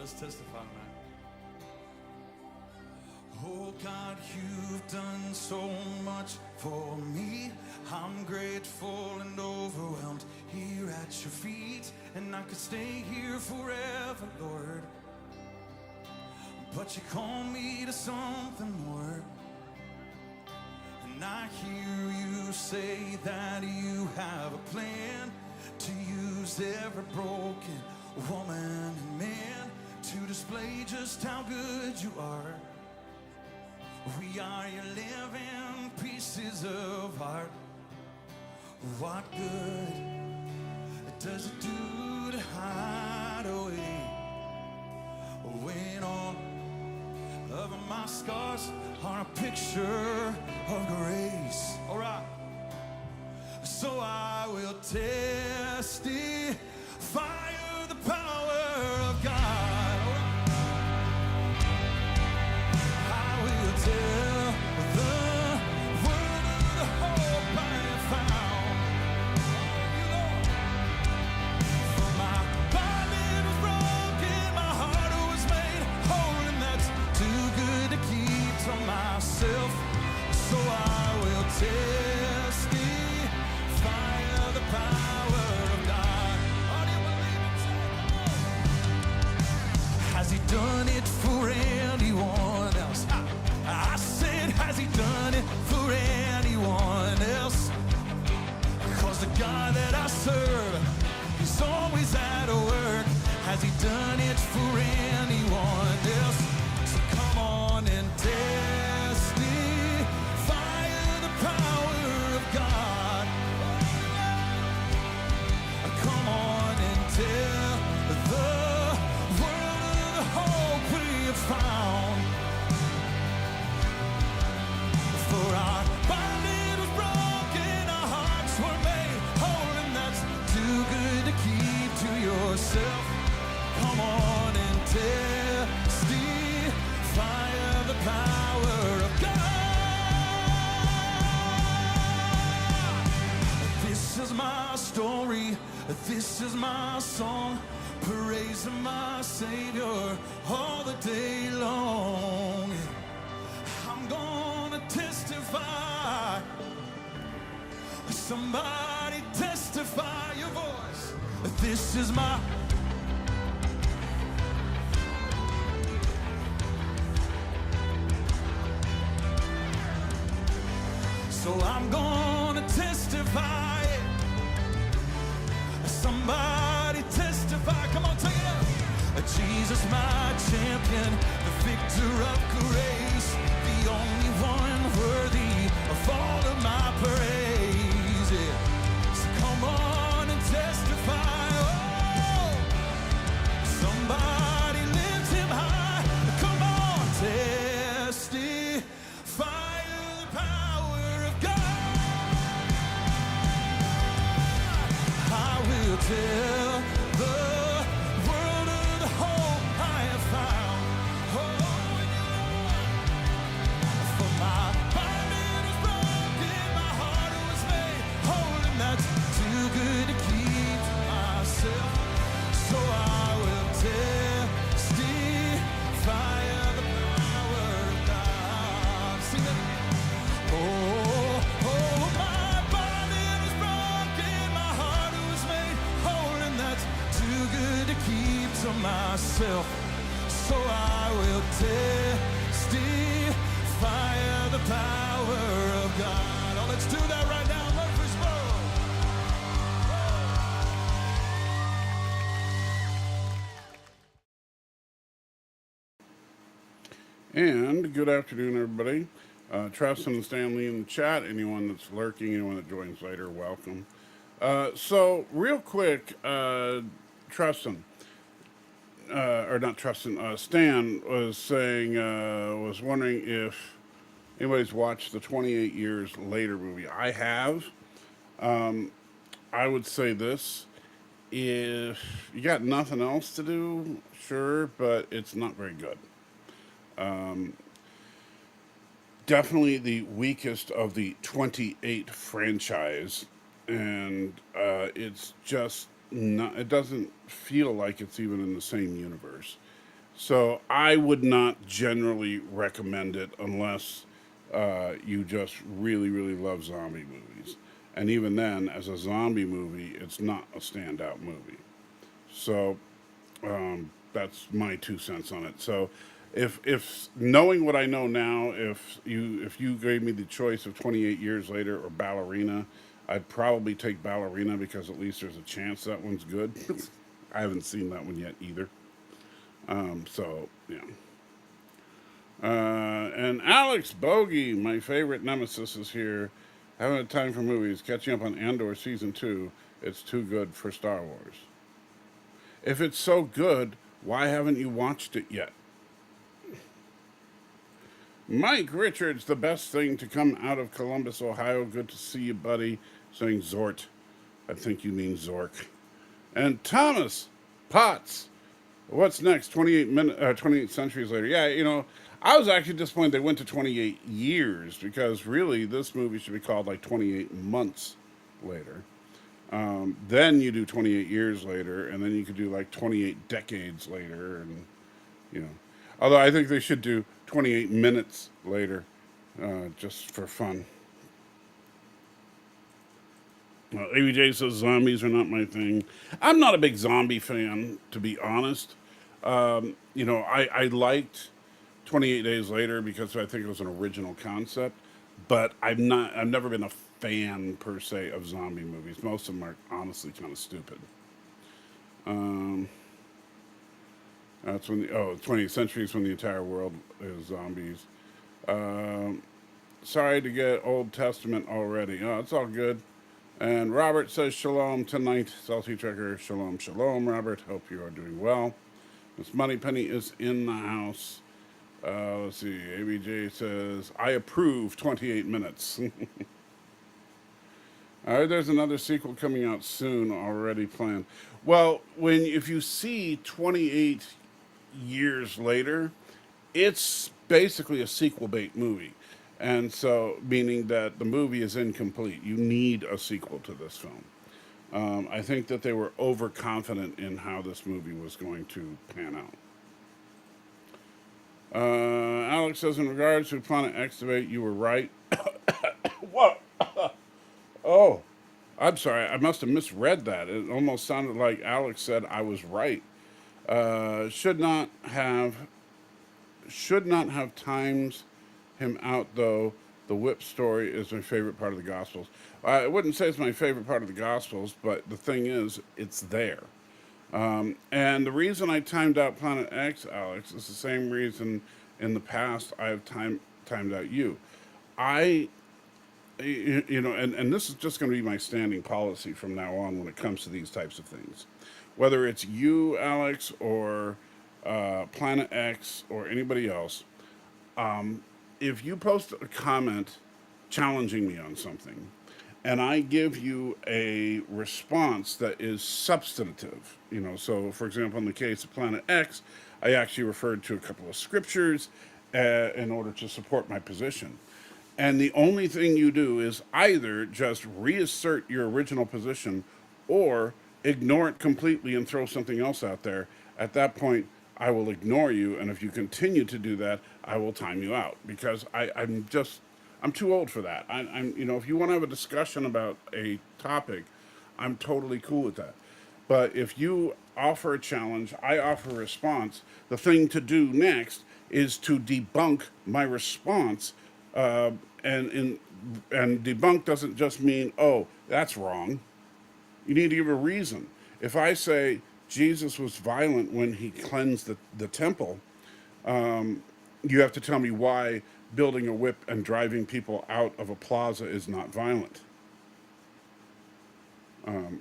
Let's testify tonight. Oh God, you've done so much for me. I'm grateful and overwhelmed here at your feet. And I could stay here forever, Lord. But you call me to something more. And I hear you say that you have a plan to use every broken woman and man to display just how good you are. We are your living pieces of art. What good does it do to hide away when all of my scars are a picture of grace? All right. So I will testify of the power of God. I will tell the world of the hope I have found. For my body was broken, my heart was made whole, and that's too good to keep to myself. So I will testify of the power of God. Oh, do you believe it? Has he done it for anyone else? I said, has he done it for anyone else? Cause the God that I serve, he's always at work. Has he done it for anyone else? So come on and testify of the power of God. Come on and tell the world of the hope we have found. For our body was broken, our hearts were made whole, and that's too good to keep to yourself. Come on and testify of the power of God. This is my story, this is my song, praising my Savior all the day long. I'm gonna testify. Somebody testify your voice. This is my. So I'm gonna testify. Somebody testify. Come on, take it up. Jesus, my champion, the victor of grace, the only one worthy of all of my praise. Yeah. So come on and testify. Oh, somebody lift him high. Come on, testify the power of God. I will tell the world of the hope I have found. Oh, for my body was broken, my heart was made whole, and that's too good to keep to myself. So I will testify of the power of God. Sing it. Oh, my body was broken, my heart was made whole, and that's too good to keep to myself. So I will testify of the power of God. Oh, let's do that right now. Murfreesboro. And good afternoon, everybody. Tristan and Stanley in the chat. Anyone that's lurking, anyone that joins later, welcome. So, real quick, Tristan, or not Tristan, Stan was saying, was wondering if anybody's watched the 28 Years Later movie. I have. I would say this. If you got nothing else to do, sure, but it's not very good. Definitely the weakest of the 28 franchise, and it's just not, it doesn't feel like it's even in the same universe. So I would not generally recommend it unless you just really, really love zombie movies. And even then, as a zombie movie, it's not a standout movie. So that's my 2 cents on it. So if knowing what I know now, if you gave me the choice of 28 years later or Ballerina, I'd probably take Ballerina because at least there's a chance that one's good. I haven't seen that one yet either. So yeah. And Alex Bogey, my favorite nemesis, is here. Having a time for movies, catching up on Andor season 2. It's too good for Star Wars. If it's so good, why haven't you watched it yet? Mike Richards, the best thing to come out of Columbus, Ohio. Good to see you, buddy. Saying Zort. I think you mean Zork. And Thomas Potts. What's next? 28 centuries later. Yeah, I was actually disappointed they went to 28 years because really this movie should be called like 28 months later. Then you do 28 years later, and then you could do like 28 decades later, and you know. Although I think they should do 28 minutes later, just for fun. ABJ says zombies are not my thing. I'm not a big zombie fan, to be honest. I liked 28 Days Later because I think it was an original concept, but I've never been a fan per se of zombie movies. Most of them are honestly kind of stupid. Um, that's when 20th century is when the entire world is zombies. Um, Sorry to get Old Testament already. Oh, it's all good. And Robert says shalom tonight. Salty Trekker, shalom, shalom, Robert. Hope you are doing well. Miss Moneypenny is in the house. Let's see. ABJ says, I approve 28 minutes. All right, there's another sequel coming out soon, already planned. Well, if you see 28 years later, it's basically a sequel bait movie. And so, meaning that the movie is incomplete. You need a sequel to this film. I think that they were overconfident in how this movie was going to pan out. Alex says, in regards to Planet X debate, you were right. What? Oh, I'm sorry. I must have misread that. It almost sounded like Alex said I was right. Should not have times him out though. The whip story is my favorite part of the Gospels. I wouldn't say it's my favorite part of the Gospels, but the thing is, it's there. And the reason I timed out Planet X, Alex, is the same reason in the past I have timed out you. I, and this is just going to be my standing policy from now on when it comes to these types of things. Whether it's you, Alex, or Planet X, or anybody else, if you post a comment challenging me on something, and I give you a response that is substantive, so for example, in the case of Planet X, I actually referred to a couple of scriptures in order to support my position. And the only thing you do is either just reassert your original position or ignore it completely and throw something else out there. At that point, I will ignore you. And if you continue to do that, I will time you out because I'm too old for that. If you want to have a discussion about a topic, I'm totally cool with that. But if you offer a challenge, I offer a response. The thing to do next is to debunk my response, and debunk doesn't just mean, oh, that's wrong. You need to give a reason. If I say Jesus was violent when he cleansed the temple, you have to tell me why building a whip and driving people out of a plaza is not violent. That's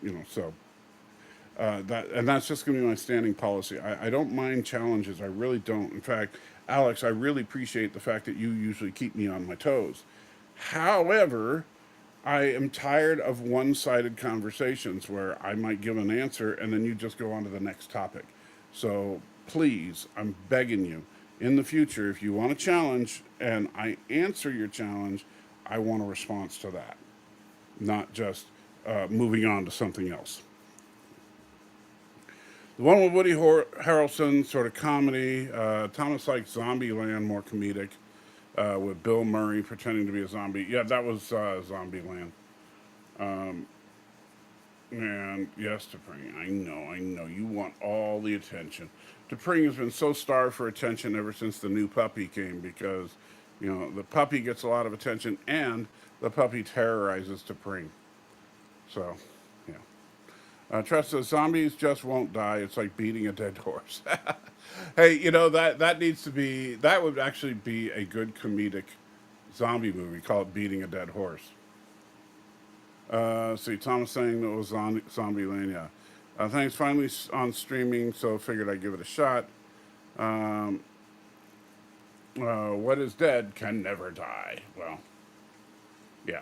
just going to be my standing policy. I don't mind challenges. I really don't. In fact, Alex, I really appreciate the fact that you usually keep me on my toes. However, I am tired of one-sided conversations where I might give an answer and then you just go on to the next topic. So please, I'm begging you, in the future, if you want a challenge and I answer your challenge, I want a response to that, not just moving on to something else. The one with Woody Harrelson, sort of comedy. Thomas likes Zombieland, more comedic, with Bill Murray pretending to be a zombie. Yeah, that was Zombieland. And yes, T'Pring, I know, you want all the attention. T'Pring has been so starved for attention ever since the new puppy came because, the puppy gets a lot of attention and the puppy terrorizes T'Pring. So, yeah. Trust says zombies just won't die. It's like beating a dead horse. Hey, that needs to be, that would actually be a good comedic zombie movie. Call it Beating a Dead Horse. See, Thomas saying that it was Zombie Lane, yeah. Thanks, finally on streaming, so figured I'd give it a shot. What is dead can never die. Well, yeah.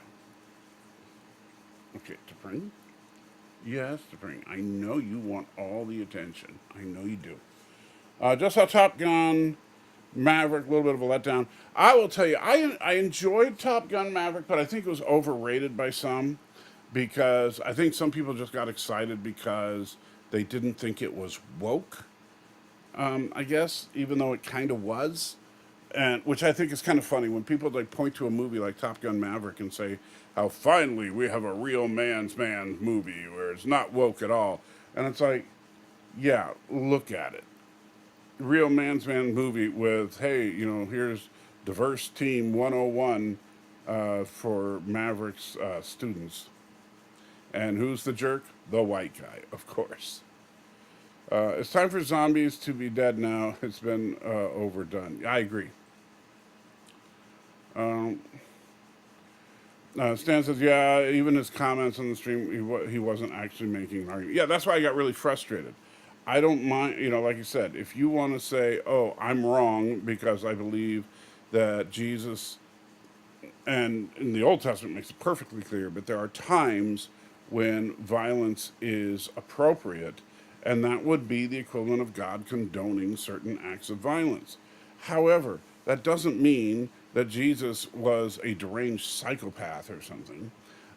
Okay, T'Pring. Yes, T'Pring. I know you want all the attention. I know you do. Just saw Top Gun Maverick, a little bit of a letdown. I will tell you, I enjoyed Top Gun Maverick, but I think it was overrated by some because I think some people just got excited because they didn't think it was woke, I guess, even though it kind of was. And which I think is kind of funny when people like point to a movie like Top Gun Maverick and say how finally we have a real man's man movie where it's not woke at all. And it's like, yeah, look at it. Real man's man movie with, hey, here's diverse team 101 for Maverick's students. And who's the jerk? The white guy, of course. It's time for zombies to be dead now. It's been overdone. I agree. Stan says, yeah, even his comments on the stream, he wasn't actually making an argument. Yeah, that's why I got really frustrated. I don't mind, like you said, if you want to say, oh, I'm wrong because I believe that Jesus and in the Old Testament makes it perfectly clear, but there are times when violence is appropriate, and that would be the equivalent of God condoning certain acts of violence. However, that doesn't mean that Jesus was a deranged psychopath or something.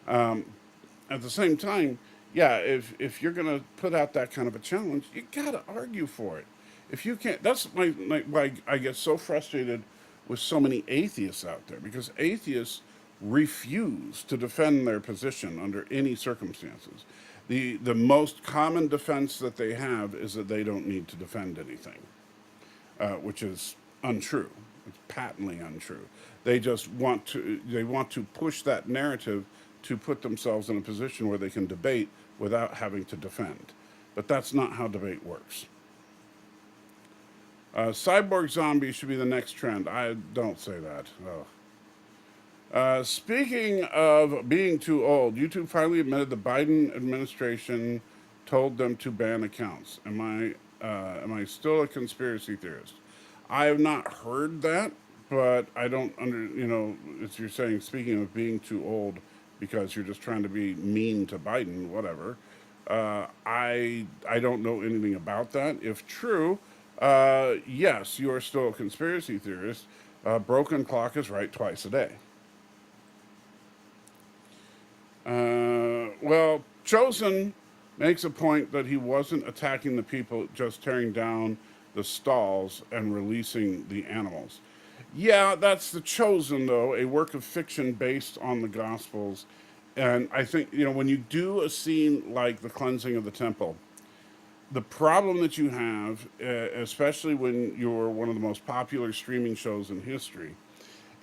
At the same time, yeah, if you're going to put out that kind of a challenge, you got to argue for it. If you can't, that's why I get so frustrated with so many atheists out there, because atheists refuse to defend their position under any circumstances. The most common defense that they have is that they don't need to defend anything, which is untrue. It's patently untrue. They just want to push that narrative to put themselves in a position where they can debate without having to defend. But that's not how debate works. Cyborg zombies should be the next trend. I don't say that. Speaking of being too old, YouTube finally admitted the Biden administration told them to ban accounts. Am I still a conspiracy theorist? I have not heard that, but I don't it's you're saying, speaking of being too old because you're just trying to be mean to Biden, whatever. I don't know anything about that. If true, yes, you are still a conspiracy theorist. Broken clock is right twice a day. Well, Chosen makes a point that he wasn't attacking the people, just tearing down the stalls and releasing the animals. Yeah, that's The Chosen, though, a work of fiction based on the Gospels. And I think, when you do a scene like the cleansing of the temple, the problem that you have, especially when you're one of the most popular streaming shows in history,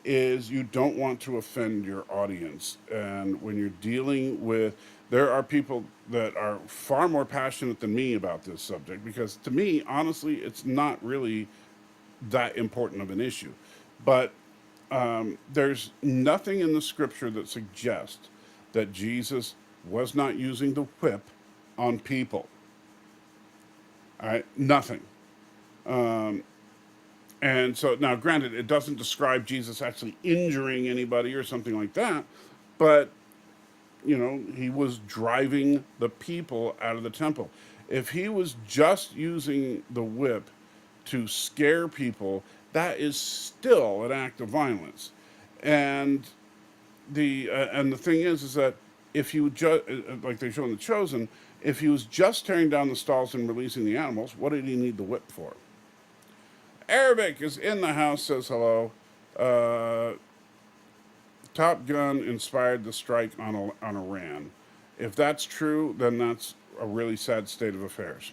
is you don't want to offend your audience. And when you're dealing with, there are people that are far more passionate than me about this subject, because to me, honestly, it's not really that important of an issue. But there's nothing in the scripture that suggests that Jesus was not using the whip on people. All right, nothing. And so now, granted, it doesn't describe Jesus actually injuring anybody or something like that, but he was driving the people out of the temple. If he was just using the whip to scare people, that is still an act of violence. And the thing is that if you just, like they show in The Chosen, if he was just tearing down the stalls and releasing the animals, what did he need the whip for? Arabic is in the house, says hello. Uh, Top Gun inspired the strike on Iran. If that's true, then that's a really sad state of affairs.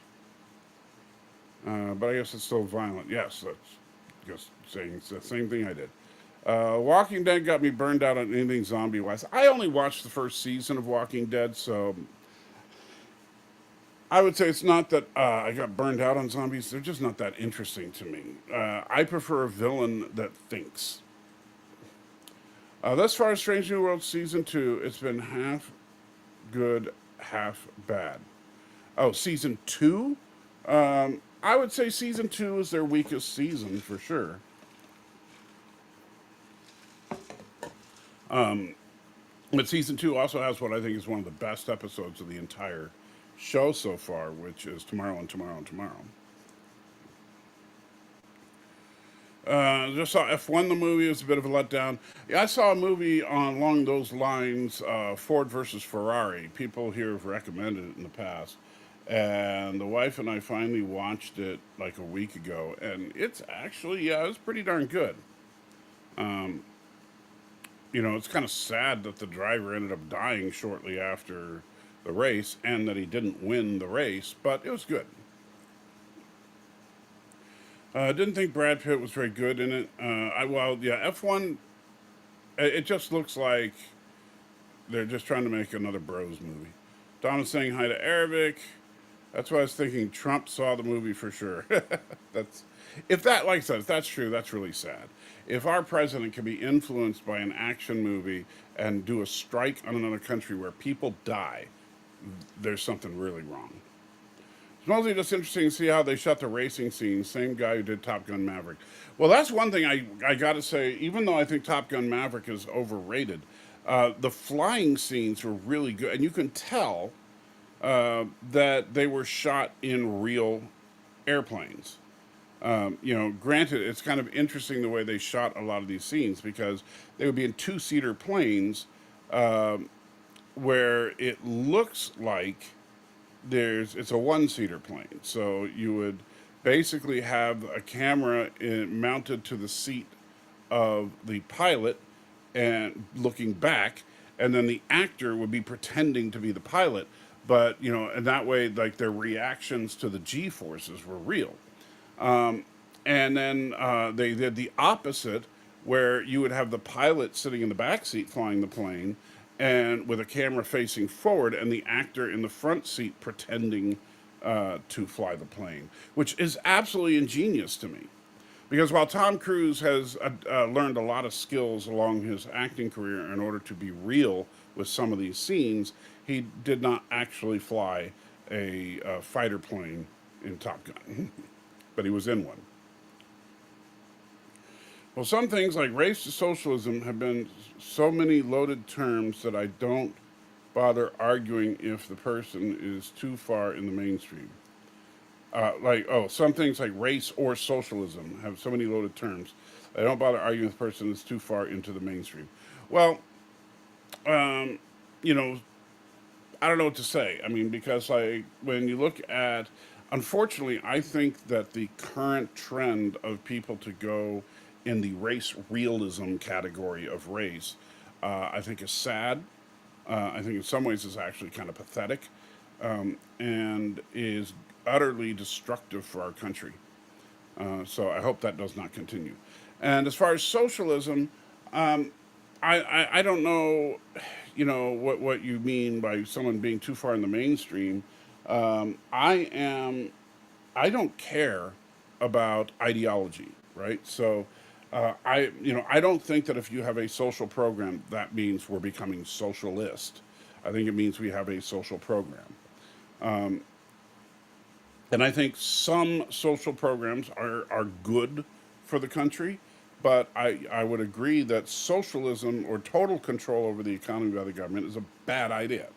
But I guess it's still violent. Yes, that's just saying it's the same thing I did. Walking Dead got me burned out on anything zombie-wise. I only watched the first season of Walking Dead, so I would say it's not that I got burned out on zombies. They're just not that interesting to me. I prefer a villain that thinks. Thus far, Strange New World Season 2, it's been half good, half bad. Oh, Season 2? I would say Season 2 is their weakest season, for sure. But Season 2 also has what I think is one of the best episodes of the entire show so far, which is Tomorrow and Tomorrow and Tomorrow. Just saw F1 the movie. It was a bit of a letdown. Yeah, I saw a movie along those lines, Ford versus Ferrari. People here have recommended it in the past. And the wife and I finally watched it like a week ago. And it's actually, yeah, it's pretty darn good. You know, it's kind of sad that the driver ended up dying shortly after the race and that he didn't win the race, but it was good. Didn't think Brad Pitt was very good in it. F1, it just looks like they're just trying to make another Bros movie. Donna's saying hi to Arabic. That's why I was thinking Trump saw the movie for sure. That's if that, like I said, if that's true, that's really sad. If our president can be influenced by an action movie and do a strike on another country where people die, there's something really wrong. It's mostly just interesting to see how they shot the racing scenes. Same guy who did Top Gun Maverick. Well, that's one thing I got to say, even though I think Top Gun Maverick is overrated, the flying scenes were really good. And you can tell that they were shot in real airplanes. Granted, it's kind of interesting the way they shot a lot of these scenes because they would be in two-seater planes where it looks like it's a one-seater plane. So you would basically have a camera mounted to the seat of the pilot and looking back, and then the actor would be pretending to be the pilot. But, and that way, like, their reactions to the G-forces were real. And then they did the opposite, where you would have the pilot sitting in the back seat flying the plane, and with a camera facing forward, and the actor in the front seat pretending to fly the plane, which is absolutely ingenious to me. Because while Tom Cruise has learned a lot of skills along his acting career in order to be real with some of these scenes, he did not actually fly a fighter plane in Top Gun, but he was in one. Well, some things like race to socialism have been so many loaded terms that I don't bother arguing if the person is too far in the mainstream. Some things like race or socialism have so many loaded terms. I don't bother arguing with the person that's too far into the mainstream. Well, um, you know, I don't know what to say. I mean, because like when you look at, unfortunately, I think that the current trend of people to go in the race realism category of race, I think is sad. I think in some ways is actually kind of pathetic, and is utterly destructive for our country. So I hope that does not continue. And as far as socialism, I don't know, what you mean by someone being too far in the mainstream. I don't care about ideology, right? So I don't think that if you have a social program, that means we're becoming socialist. I think it means we have a social program. And I think some social programs are good for the country, but I would agree that socialism or total control over the economy by the government is a bad idea.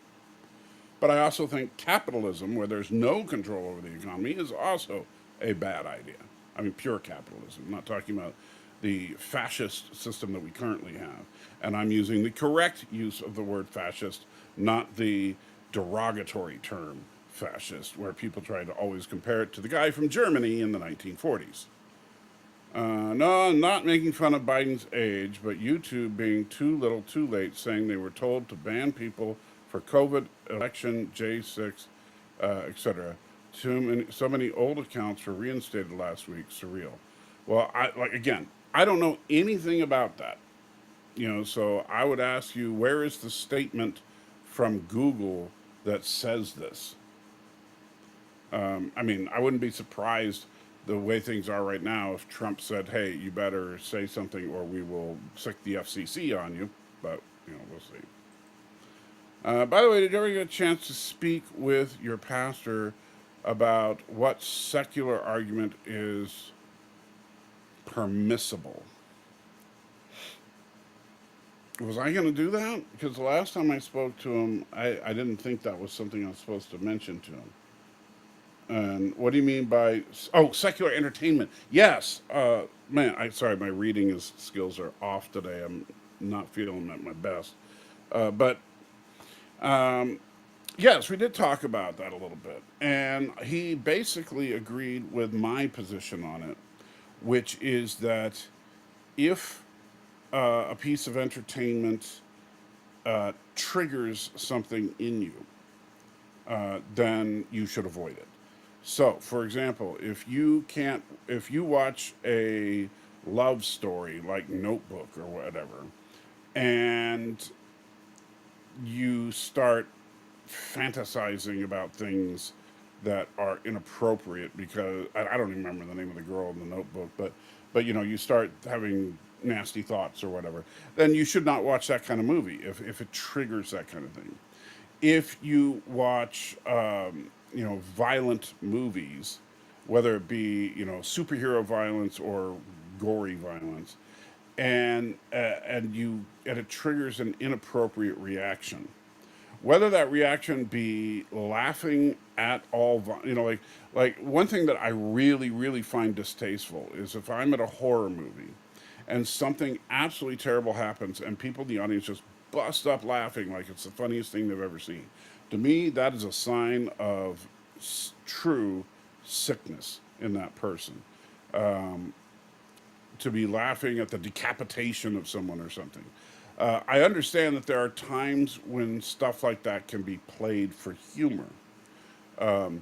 But I also think capitalism, where there's no control over the economy, is also a bad idea. I mean, pure capitalism. I'm not talking about the fascist system that we currently have. And I'm using the correct use of the word fascist, not the derogatory term fascist, where people try to always compare it to the guy from Germany in the 1940s. No, I'm not making fun of Biden's age, but YouTube being too little too late, saying they were told to ban people for COVID, election, J6, etc. So many old accounts were reinstated last week. Surreal. Well, again, I don't know anything about that. So I would ask you, where is the statement from Google that says this? I mean, I wouldn't be surprised the way things are right now if Trump said, "Hey, you better say something, or we will stick the FCC on you." But we'll see. By the way, did you ever get a chance to speak with your pastor about what secular argument is permissible? Was I going to do that? Because the last time I spoke to him, I didn't think that was something I was supposed to mention to him. And what do you mean by secular entertainment? Yes, man. Sorry, my reading skills are off today. I'm not feeling at my best. But yes, we did talk about that a little bit, and he basically agreed with my position on it, which is that if a piece of entertainment triggers something in you, then you should avoid it. So, for example, if you watch a love story like Notebook or whatever, and you start fantasizing about things that are inappropriate, because I don't even remember the name of the girl in the Notebook, but you start having nasty thoughts or whatever, then you should not watch that kind of movie if it triggers that kind of thing. If you watch violent movies, whether it be superhero violence or gory violence, and it triggers an inappropriate reaction, whether that reaction be laughing at all, like one thing that I really find distasteful is if I'm at a horror movie and something absolutely terrible happens and people in the audience just bust up laughing like it's the funniest thing they've ever seen. To me, that is a sign of true sickness in that person. To be laughing at the decapitation of someone or something. I understand that there are times when stuff like that can be played for humor. And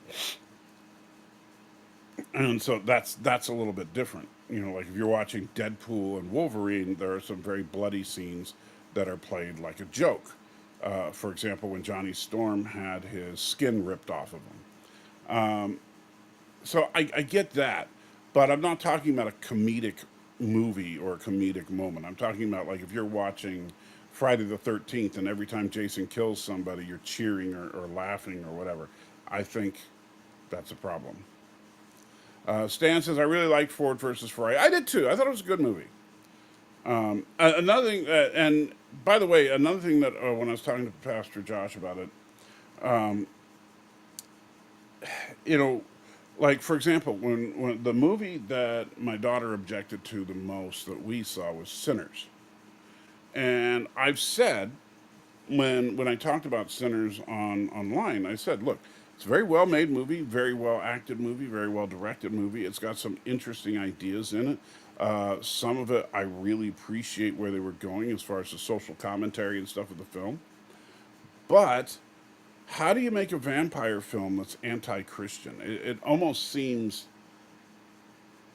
so that's a little bit different. Like if you're watching Deadpool and Wolverine, there are some very bloody scenes that are played like a joke. For example, when Johnny Storm had his skin ripped off of him. So I get that, but I'm not talking about a comedic movie or a comedic moment. I'm talking about like if you're watching Friday the 13th and every time Jason kills somebody, you're cheering or laughing or whatever. I think that's a problem. Stan says, I really liked Ford versus Ferrari. I did too. I thought it was a good movie. Another thing, and by the way, another thing that when I was talking to Pastor Josh about it, like for example, when the movie that my daughter objected to the most that we saw was Sinners, and I've said when I talked about Sinners online, I said, look, it's a very well made movie, very well acted movie, very well directed movie. It's got some interesting ideas in it. Some of it I really appreciate where they were going as far as the social commentary and stuff of the film. But how do you make a vampire film that's anti-Christian? It almost seems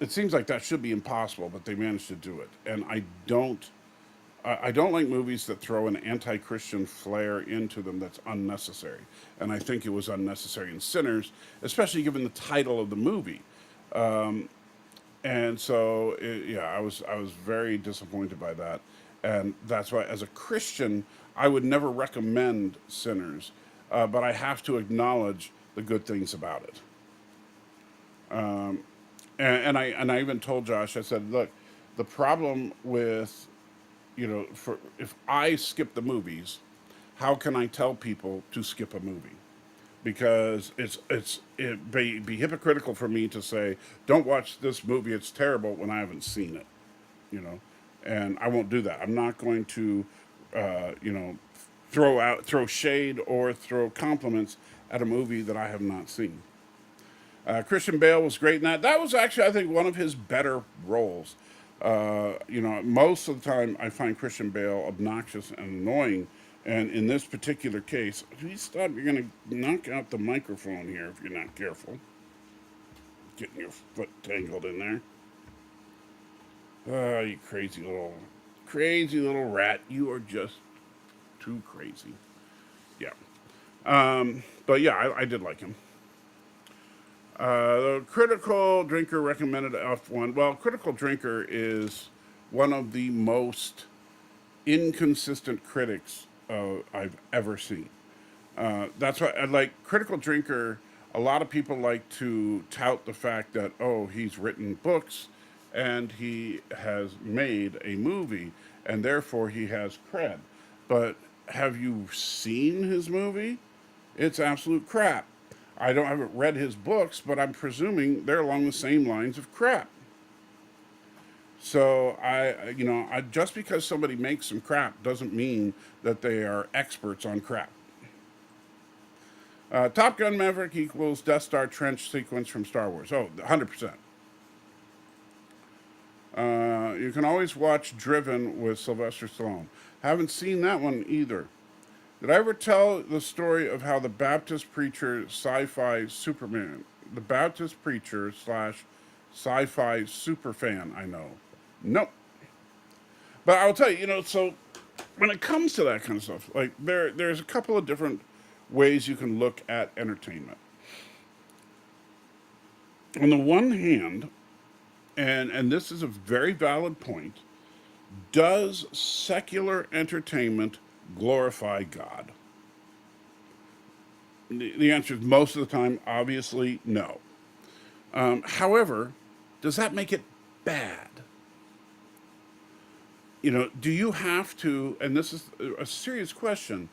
like that should be impossible, but they managed to do it. And I don't like movies that throw an anti-Christian flair into them that's unnecessary. And I think it was unnecessary in Sinners, especially given the title of the movie. And so, I was very disappointed by that. And that's why, as a Christian, I would never recommend Sinners, but I have to acknowledge the good things about it. And I even told Josh, I said, look, the problem with if I skip the movies, how can I tell people to skip a movie? Because it'd be hypocritical for me to say, don't watch this movie, it's terrible, when I haven't seen it. and I won't do that. I'm not going to, you know, throw shade or throw compliments at a movie that I have not seen. Christian Bale was great in that. That was actually, I think, one of his better roles. Most of the time I find Christian Bale obnoxious and annoying, and in this particular case, please stop. You're going to knock out the microphone here if you're not careful. Getting your foot tangled in there. Oh, you crazy little rat. You are just too crazy. Yeah. But yeah, I did like him. The Critical Drinker recommended F1. Well, Critical Drinker is one of the most inconsistent critics I've ever seen. That's why I like Critical Drinker. A lot of people like to tout the fact that, oh, he's written books and he has made a movie and therefore he has cred. But have you seen his movie? It's absolute crap. Haven't read his books, but I'm presuming they're along the same lines of crap. So just because somebody makes some crap doesn't mean that they are experts on crap. Top Gun Maverick equals Death Star trench sequence from Star Wars. Oh, 100%. You can always watch Driven with Sylvester Stallone. Haven't seen that one either. Did I ever tell the story of how the Baptist preacher sci-fi Superman, the Baptist preacher slash sci-fi superfan I know? Nope. But I'll tell you, so when it comes to that kind of stuff, like there's a couple of different ways you can look at entertainment. On the one hand, and this is a very valid point, does secular entertainment glorify God? The answer is most of the time, obviously, no. However, does that make it bad? Do you have to, and this is a serious question,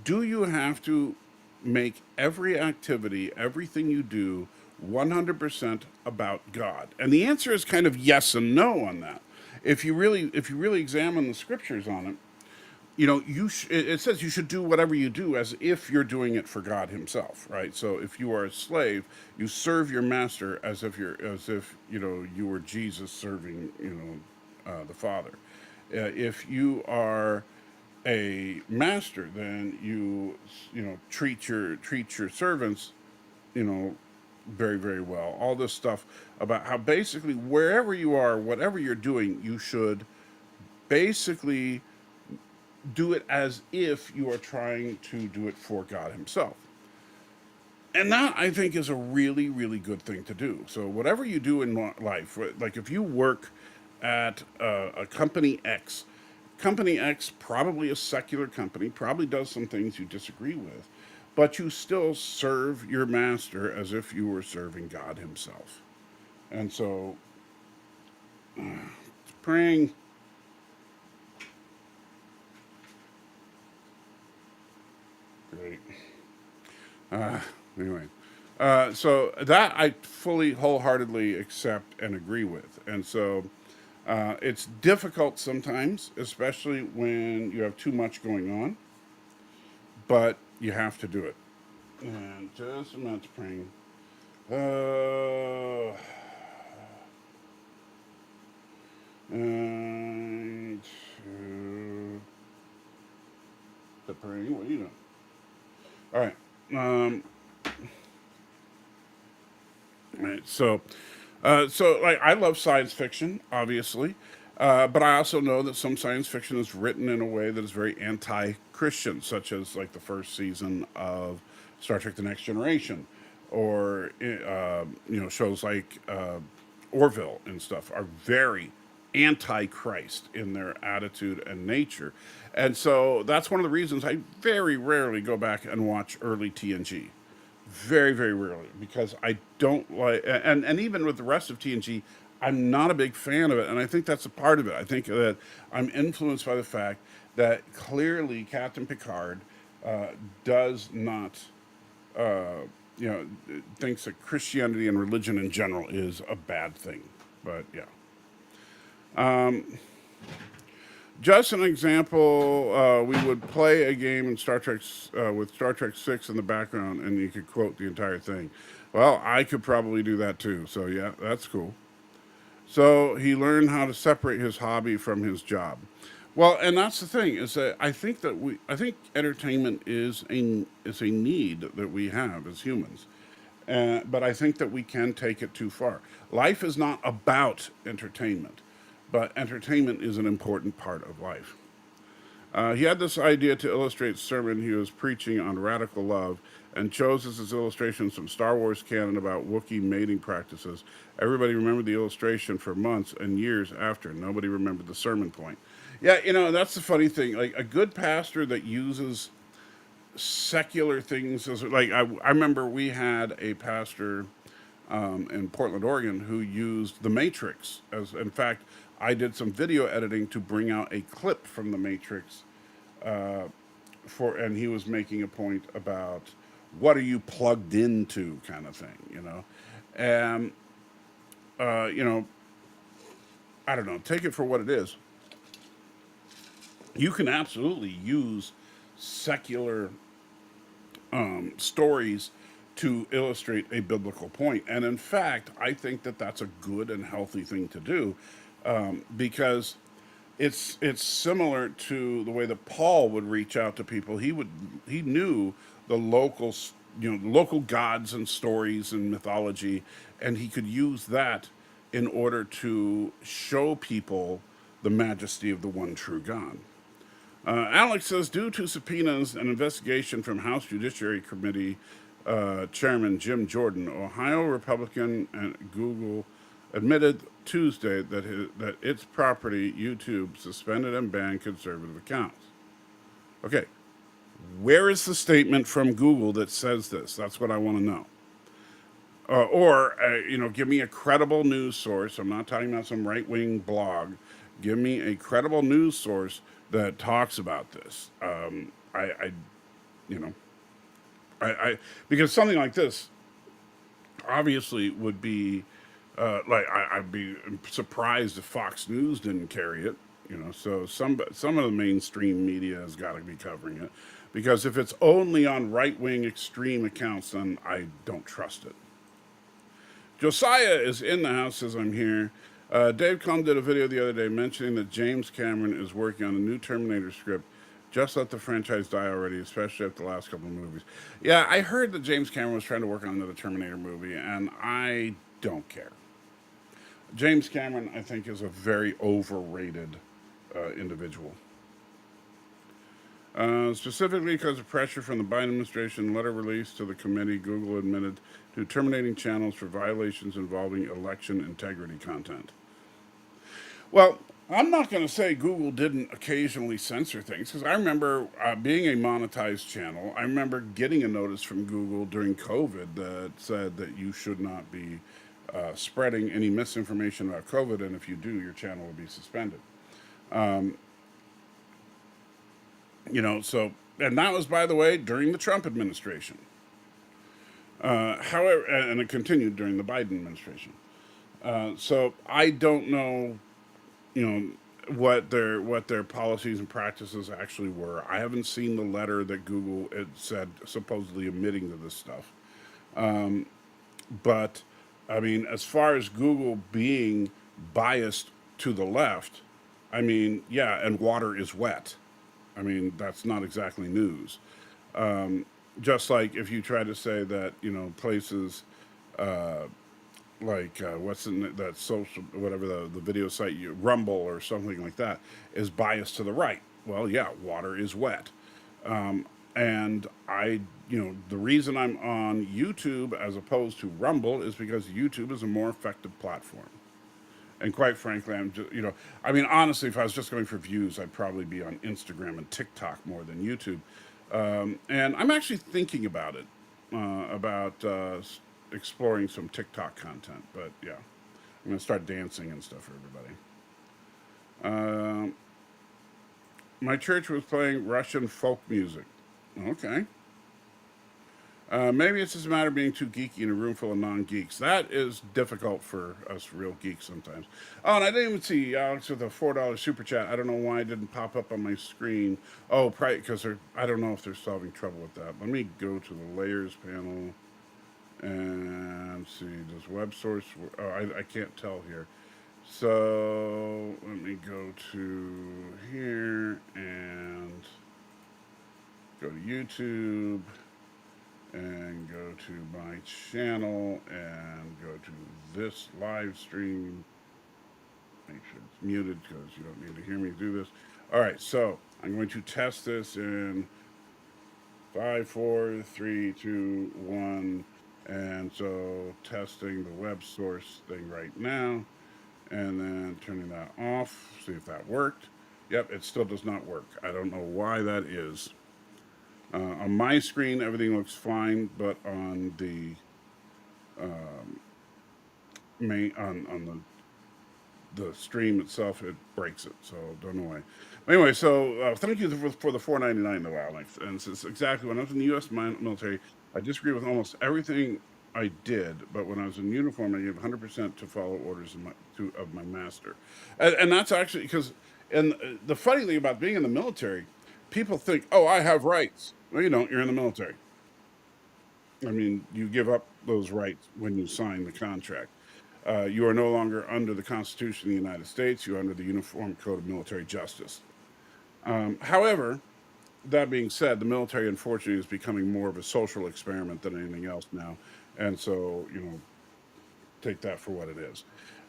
do you have to make every activity, everything you do, 100% about God? And the answer is kind of yes and no on that. If you really examine the scriptures on it, it says you should do whatever you do as if you're doing it for God Himself, right? So if you are a slave, you serve your master as if you were Jesus serving the Father. If you are a master, then treat your servants very, very well. All this stuff about how basically wherever you are, whatever you're doing, you should basically do it as if you are trying to do it for God Himself. And that, I think, is a really, really good thing to do. So whatever you do in life, like if you work at a Company X, Company X, probably a secular company, probably does some things you disagree with, but you still serve your master as if you were serving God Himself. And so, praying. Great. Anyway, so that I fully, wholeheartedly accept and agree with. And so it's difficult sometimes, especially when you have too much going on, but you have to do it. And just a minute to praying. And the praying, what do you know? All right. All right. So like I love science fiction, obviously, but I also know that some science fiction is written in a way that is very anti-Christian, such as like the first season of Star Trek: The Next Generation, or shows like Orville and stuff are very anti-Christ in their attitude and nature. And so that's one of the reasons I very rarely go back and watch early TNG. Very, very rarely, because I don't like, and even with the rest of TNG, I'm not a big fan of it, and I think that's a part of it. I think that I'm influenced by the fact that clearly Captain Picard does not, thinks that Christianity and religion in general is a bad thing. But yeah. Just an example, we would play a game in Star Trek with Star Trek 6 in the background, and you could quote the entire thing. Well, I could probably do that too. So yeah, that's cool. So he learned how to separate his hobby from his job. Well, and that's the thing is that I think entertainment is a need that we have as humans, but I think that we can take it too far. Life is not about entertainment, but entertainment is an important part of life. He had this idea to illustrate the sermon he was preaching on radical love and chose as his illustration some Star Wars canon about Wookiee mating practices. Everybody remembered the illustration for months and years after. Nobody remembered the sermon point. Yeah, that's the funny thing. Like a good pastor that uses secular things as like I remember we had a pastor in Portland, Oregon, who used The Matrix as. In fact, I did some video editing to bring out a clip from The Matrix and he was making a point about what are you plugged into, kind of thing. And you know, I don't know. Take it for what it is. You can absolutely use secular stories to illustrate a biblical point. And in fact, I think that that's a good and healthy thing to do because it's similar to the way that Paul would reach out to people. He knew the local the local gods and stories and mythology, and he could use that in order to show people the majesty of the one true God. Alex says, due to subpoenas and investigation from House Judiciary Committee Chairman Jim Jordan, Ohio Republican and Google admitted Tuesday that its property, YouTube, suspended and banned conservative accounts. Okay, where is the statement from Google that says this? That's what I want to know. Give me a credible news source. I'm not talking about some right-wing blog. Give me a credible news source that talks about this. You know, because something like this obviously would be I'd be surprised if Fox News didn't carry it. So some of the mainstream media has got to be covering it, because if it's only on right-wing extreme accounts, then I don't trust it. Josiah is in the house as I'm here. Dave Cohn did a video the other day mentioning that James Cameron is working on a new Terminator script. Just let the franchise die already, especially after the last couple of movies. Yeah, I heard that James Cameron was trying to work on another Terminator movie, and I don't care. James Cameron, I think, is a very overrated individual. Specifically because of pressure from the Biden administration, letter released to the committee, Google admitted to terminating channels for violations involving election integrity content. Well, I'm not going to say Google didn't occasionally censor things, because I remember being a monetized channel. I remember getting a notice from Google during COVID that said that you should not be spreading any misinformation about COVID, and if you do, your channel will be suspended. And that was, by the way, during the Trump administration. However, and it continued during the Biden administration. So I don't know, what their policies and practices actually were. I haven't seen the letter that Google had said supposedly admitting to this stuff. But I mean, as far as Google being biased to the left, I mean, yeah, and water is wet. I mean, that's not exactly news. Just like if you try to say that, places what's in that social, whatever the video site, Rumble or something like that, is biased to the right. Well, yeah, water is wet. And the reason I'm on YouTube as opposed to Rumble is because YouTube is a more effective platform. And quite frankly, I'm just, honestly, if I was just going for views, I'd probably be on Instagram and TikTok more than YouTube. And I'm actually thinking about it, about exploring some TikTok content. But yeah, I'm going to start dancing and stuff for everybody. My church was playing Russian folk music. Okay. Maybe it's just a matter of being too geeky in a room full of non-geeks. That is difficult for us real geeks sometimes. Oh, and I didn't even see Alex with a $4 super chat. I don't know why it didn't pop up on my screen. Oh, probably because I don't know if they're solving trouble with that. Let me go to the layers panel and see. Does web source? Oh, I can't tell here. So let me go to here and go to YouTube and go to my channel and go to this live stream. Make sure it's muted because you don't need to hear me do this. All right, so I'm going to test this in 5, 4, 3, 2, 1. And so testing the web source thing right now and then turning that off, see if that worked. Yep, it still does not work. I don't know why that is. On my screen, everything looks fine, but on the main on the stream itself, it breaks it. So don't know why. Anyway, so thank you for the $4.99 though, Alex. And this is exactly when I was in the U.S. military. I disagree with almost everything I did, but when I was in uniform, I gave 100% to follow orders of my master, and that's actually because. And the funny thing about being in the military, people think, "Oh, I have rights." Well, you don't. You're in the military. I mean, you give up those rights when you sign the contract. You are no longer under the Constitution of the United States. You're under the Uniform Code of Military Justice. However, that being said, the military, unfortunately, is becoming more of a social experiment than anything else now. And so, take that for what it is.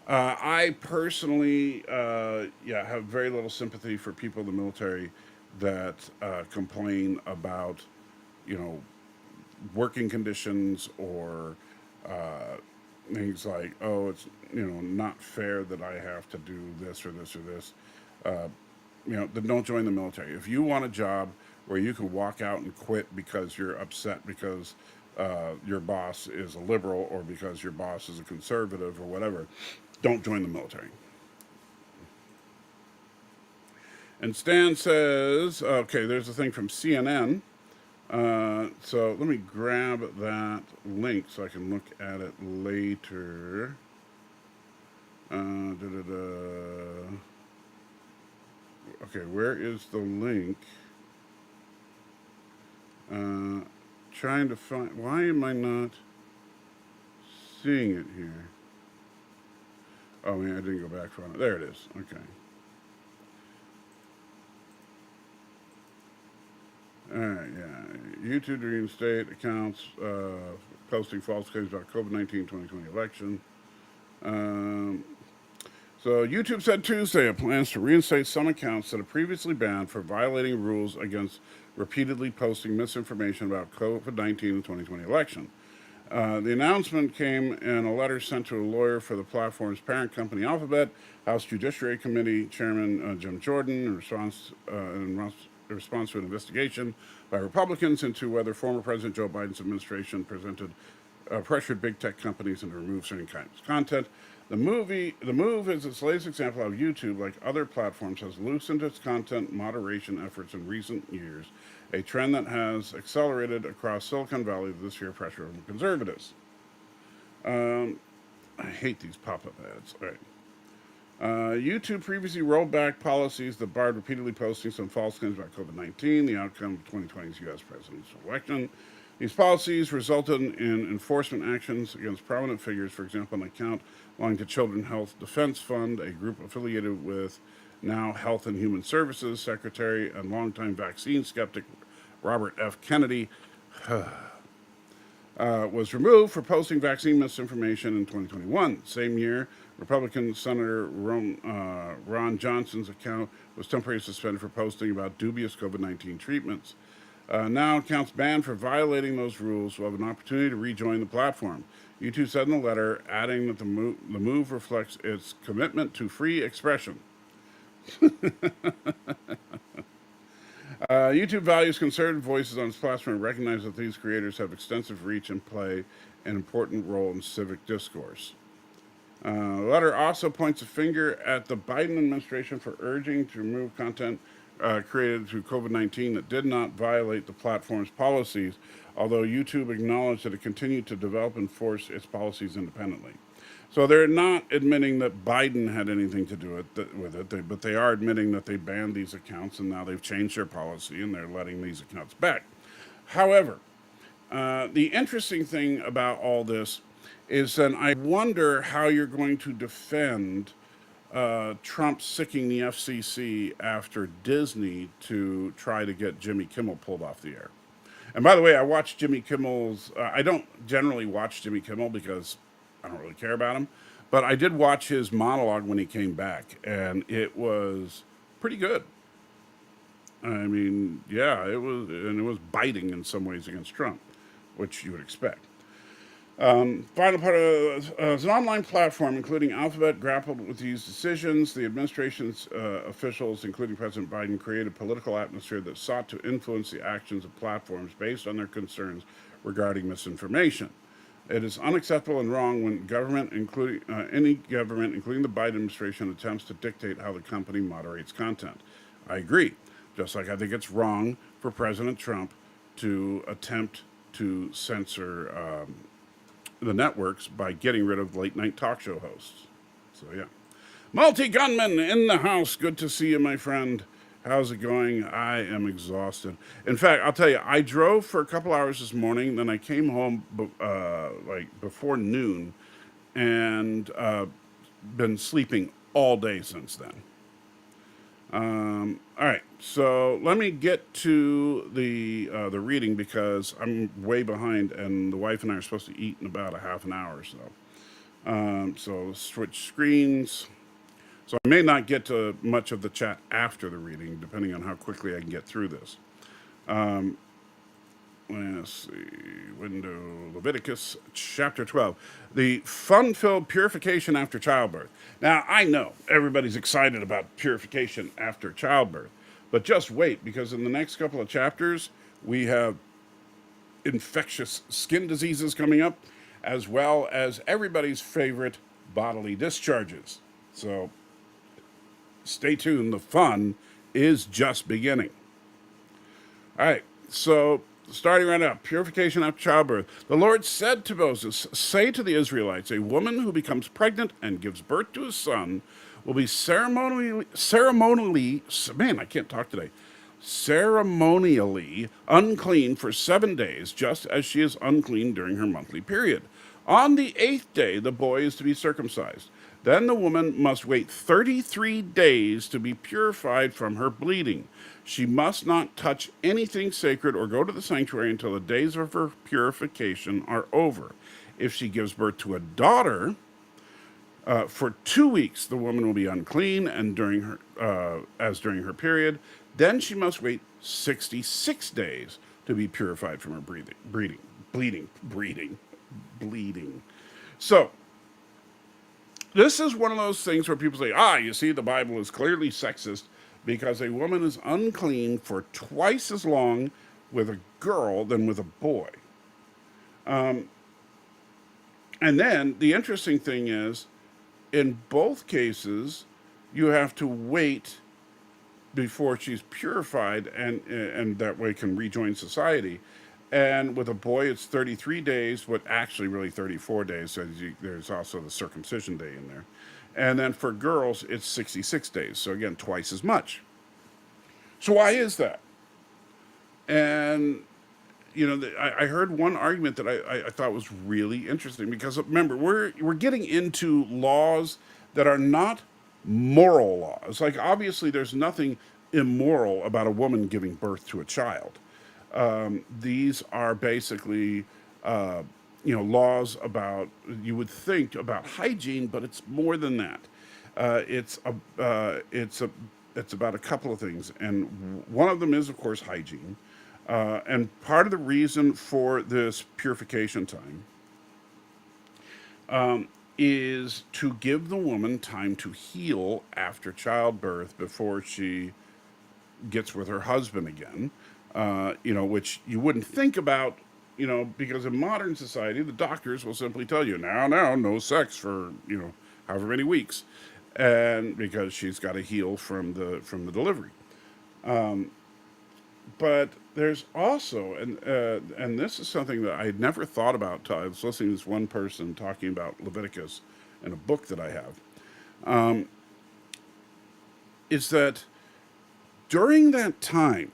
I personally, yeah, have very little sympathy for people in the military that complain about, you know, working conditions or things like, oh, it's not fair that I have to do this or this or this. Uh, then don't join the military. If you want a job where you can walk out and quit because you're upset because your boss is a liberal or because your boss is a conservative or whatever, don't join the military. And Stan says, okay, there's a thing from CNN. So let me grab that link so I can look at it later. Okay, where is the link? Trying to find. Why am I not seeing it here? Oh man, I didn't go back from it. There it is. Okay. All right, yeah. YouTube to reinstate accounts, posting false claims about COVID-19 2020 election. So YouTube said Tuesday it plans to reinstate some accounts that are previously banned for violating rules against repeatedly posting misinformation about COVID-19 and 2020 election. The announcement came in a letter sent to a lawyer for the platform's parent company Alphabet, House Judiciary Committee Chairman Jim Jordan, in response to an investigation by Republicans into whether former President Joe Biden's administration pressured big tech companies into remove certain kinds of content. The move is its latest example of how YouTube, like other platforms, has loosened its content moderation efforts in recent years, a trend that has accelerated across Silicon Valley this year, pressure from conservatives. I hate these pop-up ads. All right. YouTube previously rolled back policies that barred repeatedly posting some false claims about COVID-19, the outcome of 2020's U.S. presidential election. These policies resulted in enforcement actions against prominent figures, for example, an account belonging to Children's Health Defense Fund, a group affiliated with now Health and Human Services Secretary and longtime vaccine skeptic Robert F. Kennedy, was removed for posting vaccine misinformation in 2021. Same year, Republican Senator Ron Johnson's account was temporarily suspended for posting about dubious COVID-19 treatments. Now, accounts banned for violating those rules will have an opportunity to rejoin the platform. YouTube said in the letter, adding that the move reflects its commitment to free expression. YouTube values conservative voices on its platform and recognizes that these creators have extensive reach and play an important role in civic discourse. The letter also points a finger at the Biden administration for urging to remove content created through COVID-19 that did not violate the platform's policies, although YouTube acknowledged that it continued to develop and enforce its policies independently. So they're not admitting that Biden had anything to do with it, but they are admitting that they banned these accounts, and now they've changed their policy and they're letting these accounts back. However, the interesting thing about all this is that I wonder how you're going to defend Trump sicking the FCC after Disney to try to get Jimmy Kimmel pulled off the air. And by the way, I watched Jimmy Kimmel's. I don't generally watch Jimmy Kimmel because I don't really care about him, but I did watch his monologue when he came back, and it was pretty good. I mean, yeah, it was biting in some ways against Trump, which you would expect. Final part of as an online platform, including Alphabet, grappled with these decisions. The administration's officials, including President Biden, created a political atmosphere that sought to influence the actions of platforms based on their concerns regarding misinformation. It is unacceptable and wrong when government, including any government, including the Biden administration, attempts to dictate how the company moderates content. I agree. Just like I think it's wrong for President Trump to attempt to censor the networks by getting rid of late night talk show hosts. So yeah. Multi-gunman in the house. Good to see you, my friend. How's it going? I am exhausted. In fact, I'll tell you, I drove for a couple hours this morning, then I came home before noon, and been sleeping all day since then. All right, so let me get to the reading because I'm way behind, and the wife and I are supposed to eat in about a half an hour or so. So switch screens. So I may not get to much of the chat after the reading, depending on how quickly I can get through this. Let's see, window, Leviticus chapter 12, the fun-filled purification after childbirth. Now, I know everybody's excited about purification after childbirth, but just wait, because in the next couple of chapters, we have infectious skin diseases coming up, as well as everybody's favorite bodily discharges. So stay tuned, the fun is just beginning. All right, so starting right now, purification after childbirth. The Lord said to Moses, say to the Israelites, a woman who becomes pregnant and gives birth to a son will be ceremonially, man, I can't talk today, ceremonially unclean for 7 days, just as she is unclean during her monthly period. On the 8th day, the boy is to be circumcised. Then the woman must wait 33 days to be purified from her bleeding. She must not touch anything sacred or go to the sanctuary until the days of her purification are over. If she gives birth to a daughter, for 2 weeks the woman will be unclean, and during her period. Then she must wait 66 days to be purified from her bleeding. So this is one of those things where people say, you see, the Bible is clearly sexist because a woman is unclean for twice as long with a girl than with a boy. And then the interesting thing is, in both cases, you have to wait before she's purified and that way can rejoin society. And with a boy, it's 33 days, but actually really 34 days. So there's also the circumcision day in there. And then for girls, it's 66 days. So again, twice as much. So why is that? And, I heard one argument that I thought was really interesting because, remember, we're getting into laws that are not moral laws. Like, obviously, there's nothing immoral about a woman giving birth to a child. These are basically, laws about, you would think about hygiene, but it's more than that. It's about a couple of things, and one of them is, of course, hygiene. And part of the reason for this purification time is to give the woman time to heal after childbirth before she gets with her husband again. Which you wouldn't think about, because in modern society, the doctors will simply tell you, now, no sex for, however many weeks, and because she's got to heal from the delivery. But there's also, and this is something that I had never thought about till I was listening to this one person talking about Leviticus in a book that I have, is that during that time,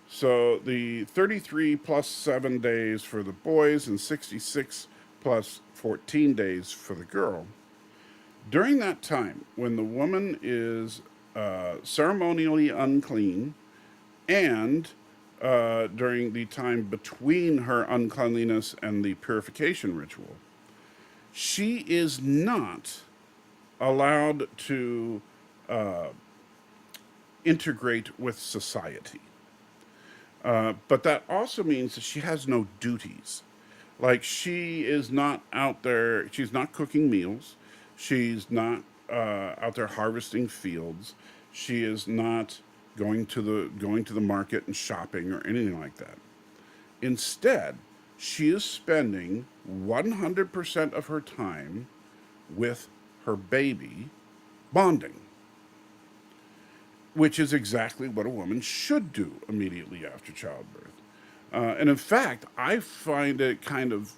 so the 33 plus 7 days for the boys and 66 plus 14 days for the girl, during that time when the woman is ceremonially unclean and during the time between her uncleanliness and the purification ritual, she is not allowed to integrate with society. But that also means that she has no duties. Like, she is not out there, she's not cooking meals, she's not out there harvesting fields, she is not going to the market and shopping or anything like that. Instead, she is spending 100% of her time with her baby bonding, which is exactly what a woman should do immediately after childbirth. And in fact, I find it kind of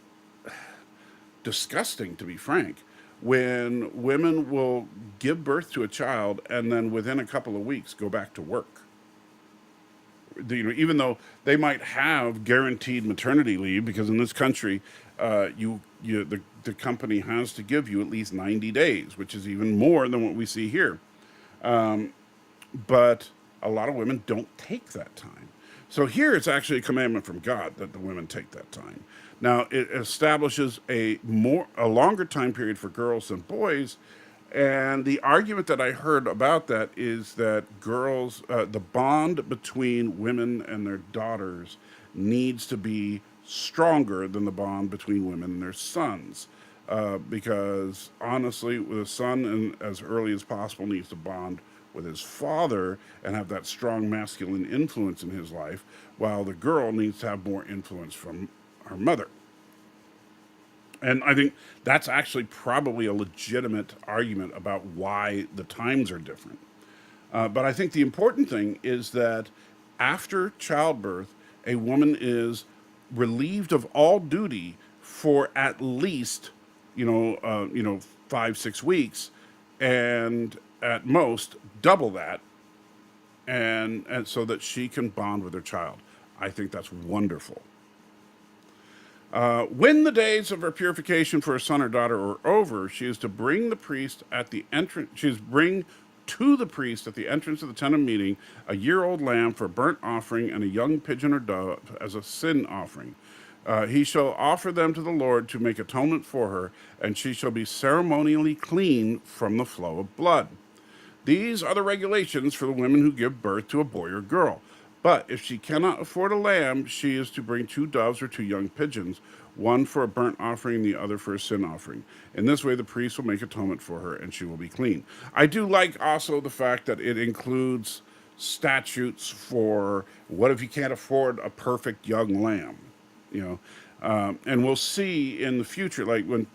disgusting, to be frank, when women will give birth to a child and then within a couple of weeks go back to work. Even though they might have guaranteed maternity leave, because in this country, the company has to give you at least 90 days, which is even more than what we see here. But a lot of women don't take that time. So here it's actually a commandment from God that the women take that time. Now it establishes a longer time period for girls than boys, and the argument that I heard about that is that the bond between women and their daughters needs to be stronger than the bond between women and their sons. Because honestly, with a son, and as early as possible, needs to bond with his father and have that strong masculine influence in his life, while the girl needs to have more influence from her mother. And I think that's actually probably a legitimate argument about why the times are different. But I think the important thing is that after childbirth, a woman is relieved of all duty for at least, 5 6 weeks, and at most double that, and so that she can bond with her child. I think that's wonderful. When the days of her purification for a son or daughter are over, she is to bring the priest at the entrance. She is bring to the priest at the entrance of the tent of meeting a year-old lamb for a burnt offering and a young pigeon or dove as a sin offering. He shall offer them to the Lord to make atonement for her, and she shall be ceremonially clean from the flow of blood. These are the regulations for the women who give birth to a boy or girl. But if she cannot afford a lamb, she is to bring 2 doves or 2 young pigeons, one for a burnt offering and the other for a sin offering. In this way, the priest will make atonement for her, and she will be clean. I do like also the fact that it includes statutes for what if you can't afford a perfect young lamb, you know. And we'll see in the future, like when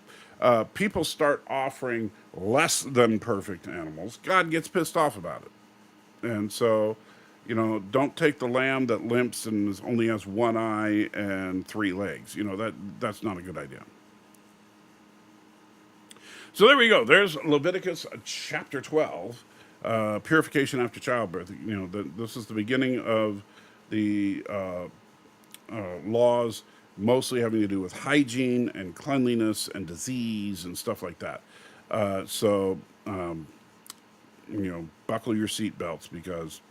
people start offering less than perfect animals, God gets pissed off about it. And so, don't take the lamb that limps and only has one eye and 3 legs. That's not a good idea. So there we go. There's Leviticus chapter 12, purification after childbirth. This is the beginning of the laws, mostly having to do with hygiene and cleanliness and disease and stuff like that. So, buckle your seatbelts, because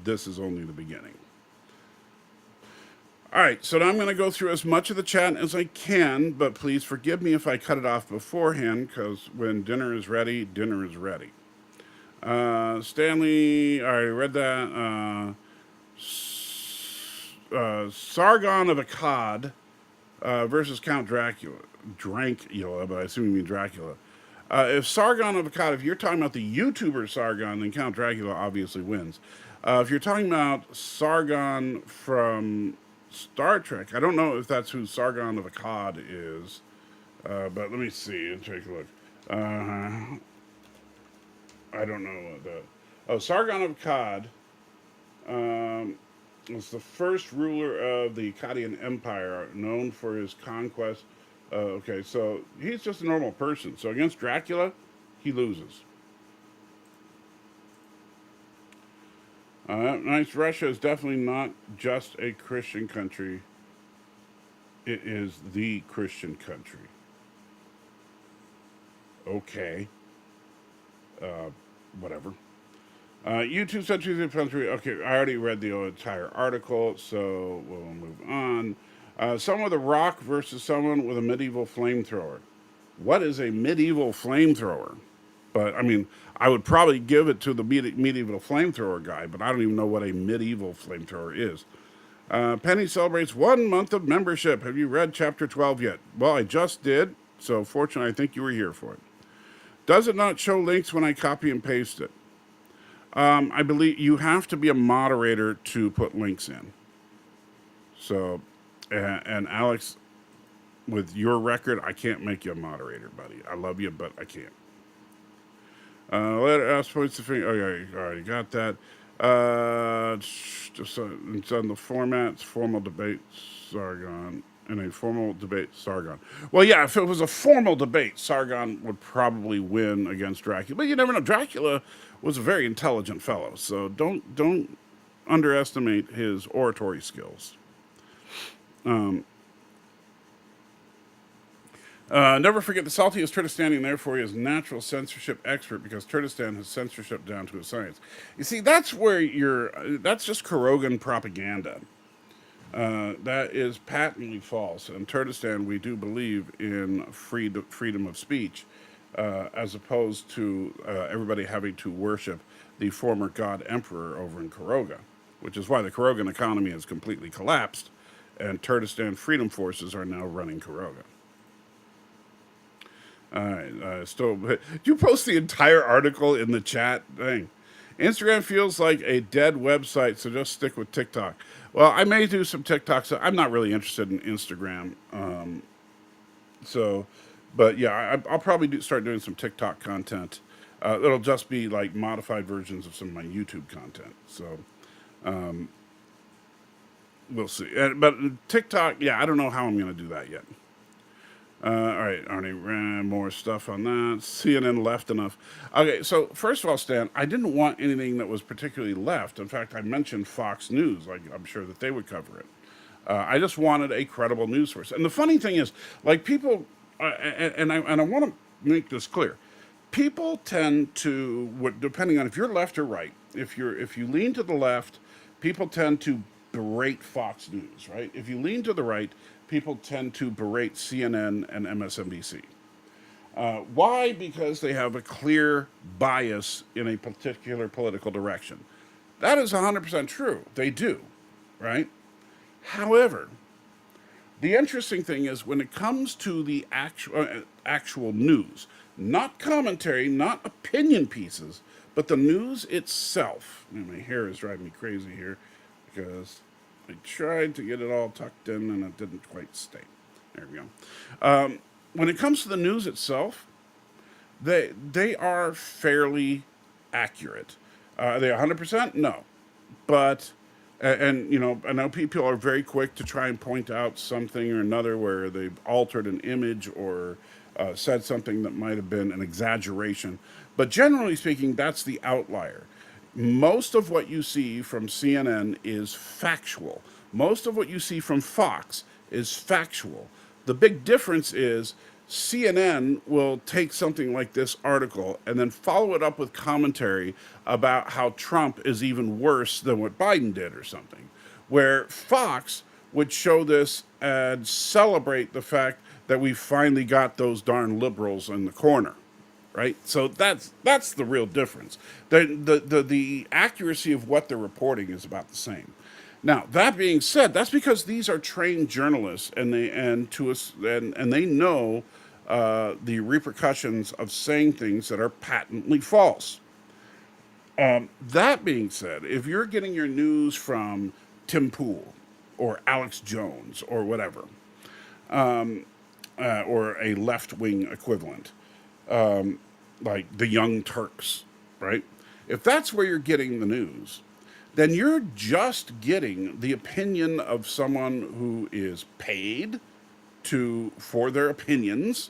this is only the beginning. All right, so now I'm going to go through as much of the chat as I can, but please forgive me if I cut it off beforehand, because when dinner is ready, dinner is ready. Stanley, I already read that. Sargon of Akkad versus Count Dracula, but I assume you mean Dracula. If Sargon of Akkad, if you're talking about the YouTuber Sargon, then Count Dracula obviously wins. If you're talking about Sargon from Star Trek, I don't know if that's who Sargon of Akkad is, but let me see and take a look. I don't know what the... Oh, Sargon of Akkad Was the first ruler of the Akkadian Empire, known for his conquest. Okay, so he's just a normal person. So against Dracula, he loses. Nice. Russia is definitely not just a Christian country. It is the Christian country. Okay. Whatever. U2 centuries of country. Okay, I already read the entire article, so we'll move on. Someone with a rock versus someone with a medieval flamethrower. What is a medieval flamethrower? But I mean, I would probably give it to the medieval flamethrower guy, but I don't even know what a medieval flamethrower is. Penny celebrates 1 month of membership. Have you read chapter 12 yet? Well, I just did, so fortunately, I think you were here for it. Does it not show links when I copy and paste it? I believe you have to be a moderator to put links in. So, and Alex, with your record, I can't make you a moderator, buddy. I love you, but I can't. Letter ask points to finger. Okay, all right, you got that. Just it's on the formats, formal debate, Sargon. In a formal debate, Sargon. Well, yeah, if it was a formal debate, Sargon would probably win against Dracula. But you never know. Dracula was a very intelligent fellow, so don't underestimate his oratory skills. Never forget the salty is Turtistanian, therefore he is natural censorship expert because Turtistan has censorship down to a science. You see, that's where that's just Kurogan propaganda. That is patently false. In Turtistan, we do believe in freedom of speech, as opposed to everybody having to worship the former god emperor over in Kuroga, which is why the Kurogan economy has completely collapsed, and Turtistan freedom forces are now running Kuroga. All right, did you post the entire article in the chat? Dang. Instagram feels like a dead website, so just stick with TikTok. Well, I may do some TikTok. So I'm not really interested in Instagram. But yeah, I'll probably start doing some TikTok content. It'll just be like modified versions of some of my YouTube content. So we'll see. But TikTok, yeah, I don't know how I'm going to do that yet. All right, Arnie, more stuff on that. CNN left enough. Okay, so first of all, Stan, I didn't want anything that was particularly left. In fact, I mentioned Fox News. Like, I'm sure that they would cover it. I just wanted a credible news source. And the funny thing is, like people, and I want to make this clear. People tend to, depending on if you're left or right, if you lean to the left, people tend to berate Fox News, right? If you lean to the right, people tend to berate CNN and MSNBC. Why? Because they have a clear bias in a particular political direction. That is 100% true. They do, right? However, the interesting thing is when it comes to the actual news, not commentary, not opinion pieces, but the news itself. And my hair is driving me crazy here because I tried to get it all tucked in and it didn't quite stay. There we go. When it comes to the news itself, they are fairly accurate. Are they 100%? No. But, and you know, I know people are very quick to try and point out something or another where they've altered an image or said something that might have been an exaggeration. But generally speaking, that's the outlier. Most of what you see from CNN is factual. Most of what you see from Fox is factual. The big difference is CNN will take something like this article and then follow it up with commentary about how Trump is even worse than what Biden did or something. Where Fox would show this and celebrate the fact that we finally got those darn liberals in the corner. Right, so that's the real difference. The accuracy of what they're reporting is about the same. Now that being said, that's because these are trained journalists, and they know the repercussions of saying things that are patently false. That being said, if you're getting your news from Tim Pool or Alex Jones or whatever, or a left-wing equivalent. Like the Young Turks, right? If that's where you're getting the news, then you're just getting the opinion of someone who is paid for their opinions,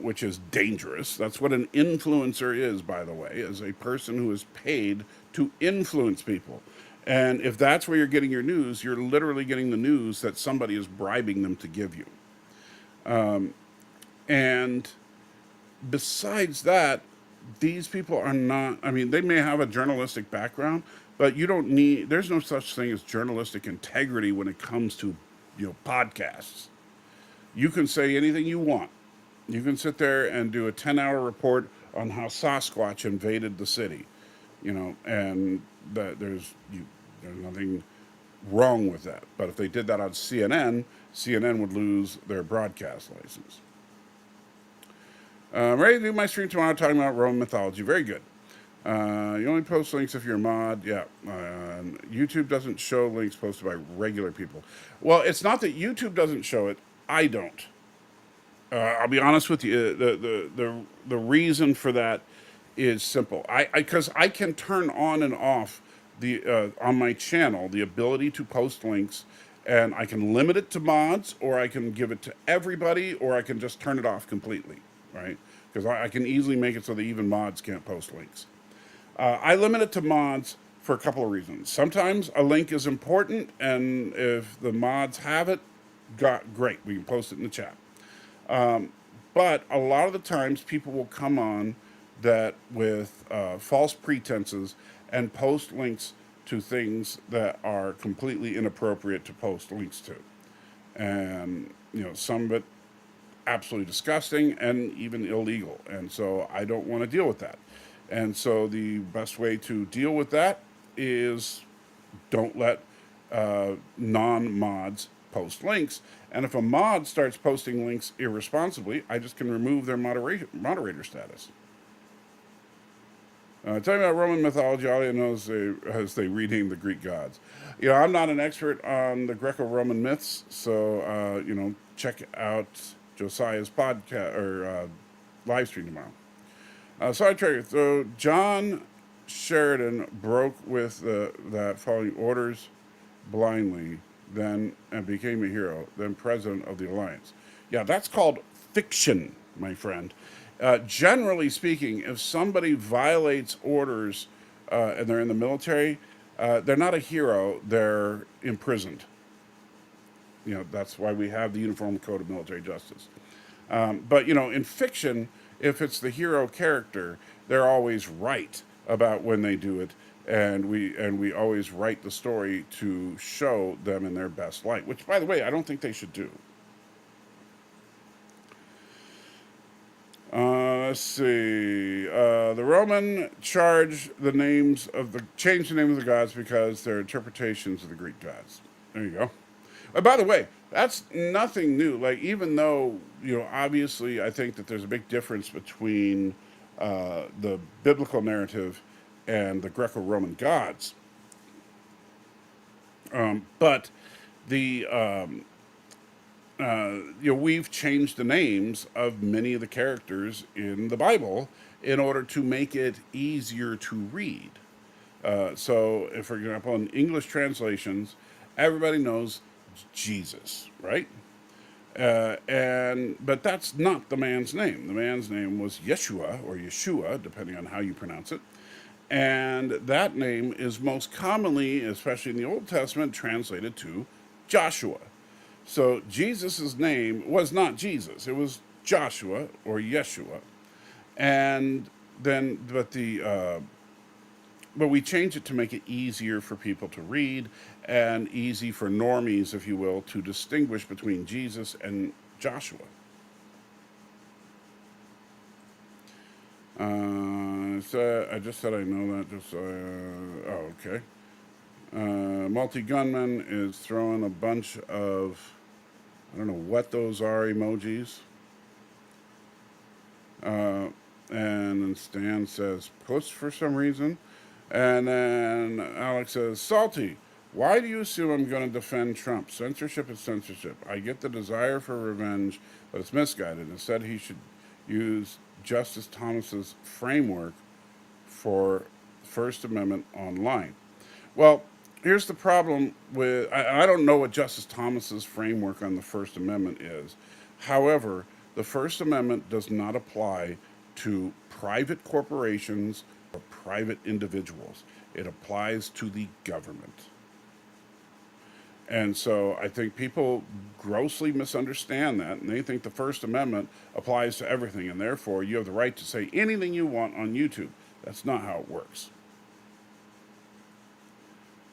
which is dangerous. That's what an influencer is, by the way, is a person who is paid to influence people. And if that's where you're getting your news, you're literally getting the news that somebody is bribing them to give you. And besides that, these people are not, I mean, they may have a journalistic background, but you don't need, there's no such thing as journalistic integrity when it comes to, podcasts. You can say anything you want. You can sit there and do a 10-hour report on how Sasquatch invaded the city, and that there's nothing wrong with that. But if they did that on CNN would lose their broadcast license. I'm ready to do my stream tomorrow talking about Roman mythology. Very good. You only post links if you're a mod. Yeah. YouTube doesn't show links posted by regular people. Well, it's not that YouTube doesn't show it. I don't. I'll be honest with you. The reason for that is simple. Because I can turn on and off on my channel the ability to post links, and I can limit it to mods, or I can give it to everybody, or I can just turn it off completely. Right? Because I can easily make it so that even mods can't post links. I limit it to mods for a couple of reasons. Sometimes a link is important, and if the mods have it, great, we can post it in the chat. But a lot of the times people will come on that with false pretenses and post links to things that are completely inappropriate to post links to. And, some of it absolutely disgusting and even illegal. And so I don't want to deal with that. And so the best way to deal with that is don't let non-mods post links. And if a mod starts posting links irresponsibly, I just can remove their moderator status. Tell me about Roman mythology. All you know is as they rename the Greek gods. I'm not an expert on the Greco-Roman myths, so check out Josiah's podcast or live stream tomorrow. So John Sheridan broke with that following orders blindly, then and became a hero, then president of the alliance. Yeah, that's called fiction, my friend. Generally speaking, if somebody violates orders and they're in the military, they're not a hero, they're imprisoned. That's why we have the Uniform Code of Military Justice. But, in fiction, if it's the hero character, they're always right about when they do it, and we always write the story to show them in their best light, which, by the way, I don't think they should do. Let's see. The Roman changed the name of the gods because their interpretations of the Greek gods. There you go. By the way, that's nothing new. Like, even though, obviously I think that there's a big difference between the biblical narrative and the Greco-Roman gods. But we've changed the names of many of the characters in the Bible in order to make it easier to read. So, if, for example, in English translations, everybody knows Jesus, right? But that's not the man's name. The man's name was Yeshua, or Yeshua, depending on how you pronounce it. And that name is most commonly, especially in the Old Testament, translated to Joshua. So Jesus' name was not Jesus. It was Joshua, or Yeshua. And then, but we changed it to make it easier for people to read and easy for normies, if you will, to distinguish between Jesus and Joshua. I just said I know that. Okay. Multi-gunman is throwing a bunch of, I don't know what those are, emojis. And then Stan says puss for some reason. And then Alex says, Salty, why do you assume I'm going to defend Trump? Censorship is censorship. I get the desire for revenge, but it's misguided. Instead, he should use Justice Thomas's framework for First Amendment online. Well, here's the problem with I don't know what Justice Thomas's framework on the First Amendment is. However, the First Amendment does not apply to private corporations or private individuals. It applies to the government. And so I think people grossly misunderstand that, and they think the First Amendment applies to everything, and therefore you have the right to say anything you want on YouTube. That's not how it works.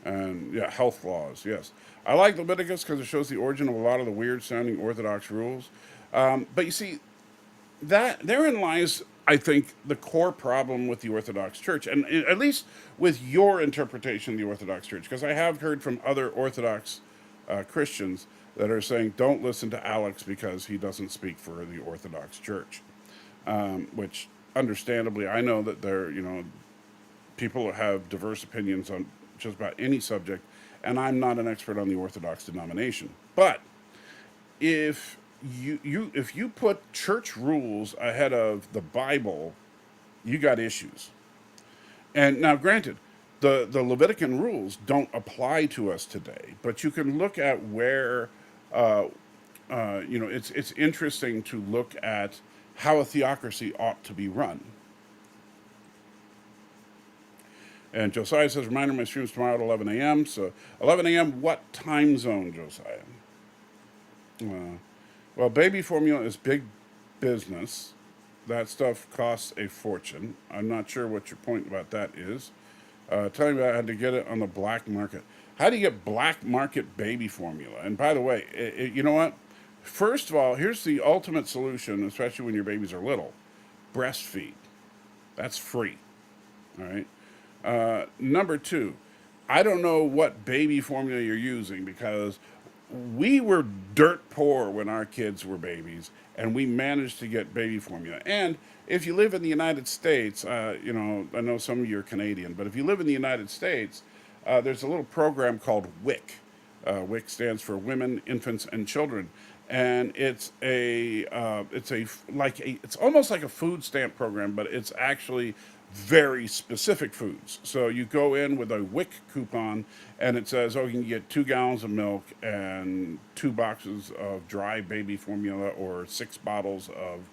And yeah, health laws, yes. I like Leviticus because it shows the origin of a lot of the weird sounding Orthodox rules. But you see, that therein lies, I think, the core problem with the Orthodox Church, and at least with your interpretation of the Orthodox Church, because I have heard from other Orthodox Christians that are saying, don't listen to Alex because he doesn't speak for the Orthodox Church, which understandably, I know that people have diverse opinions on just about any subject, and I'm not an expert on the Orthodox denomination. But if you put church rules ahead of the Bible, you got issues. And now, granted, the Levitican rules don't apply to us today, but you can look at where, it's interesting to look at how a theocracy ought to be run. And Josiah says, reminder, my stream's tomorrow at 11 a.m. So 11 a.m., what time zone, Josiah? Well, baby formula is big business. That stuff costs a fortune. I'm not sure what your point about that is. Tell me about how to get it on the black market. How do you get black market baby formula? And by the way, you know what? First of all, here's the ultimate solution, especially when your babies are little. Breastfeed. That's free. All right? Number two, I don't know what baby formula you're using because we were dirt poor when our kids were babies, and we managed to get baby formula. And if you live in the United States, I know some of you are Canadian, but if you live in the United States, there's a little program called WIC. WIC stands for Women, Infants, and Children, and it's almost like a food stamp program, but it's actually very specific foods. So you go in with a WIC coupon and it says, you can get 2 gallons of milk and 2 boxes of dry baby formula or 6 bottles of,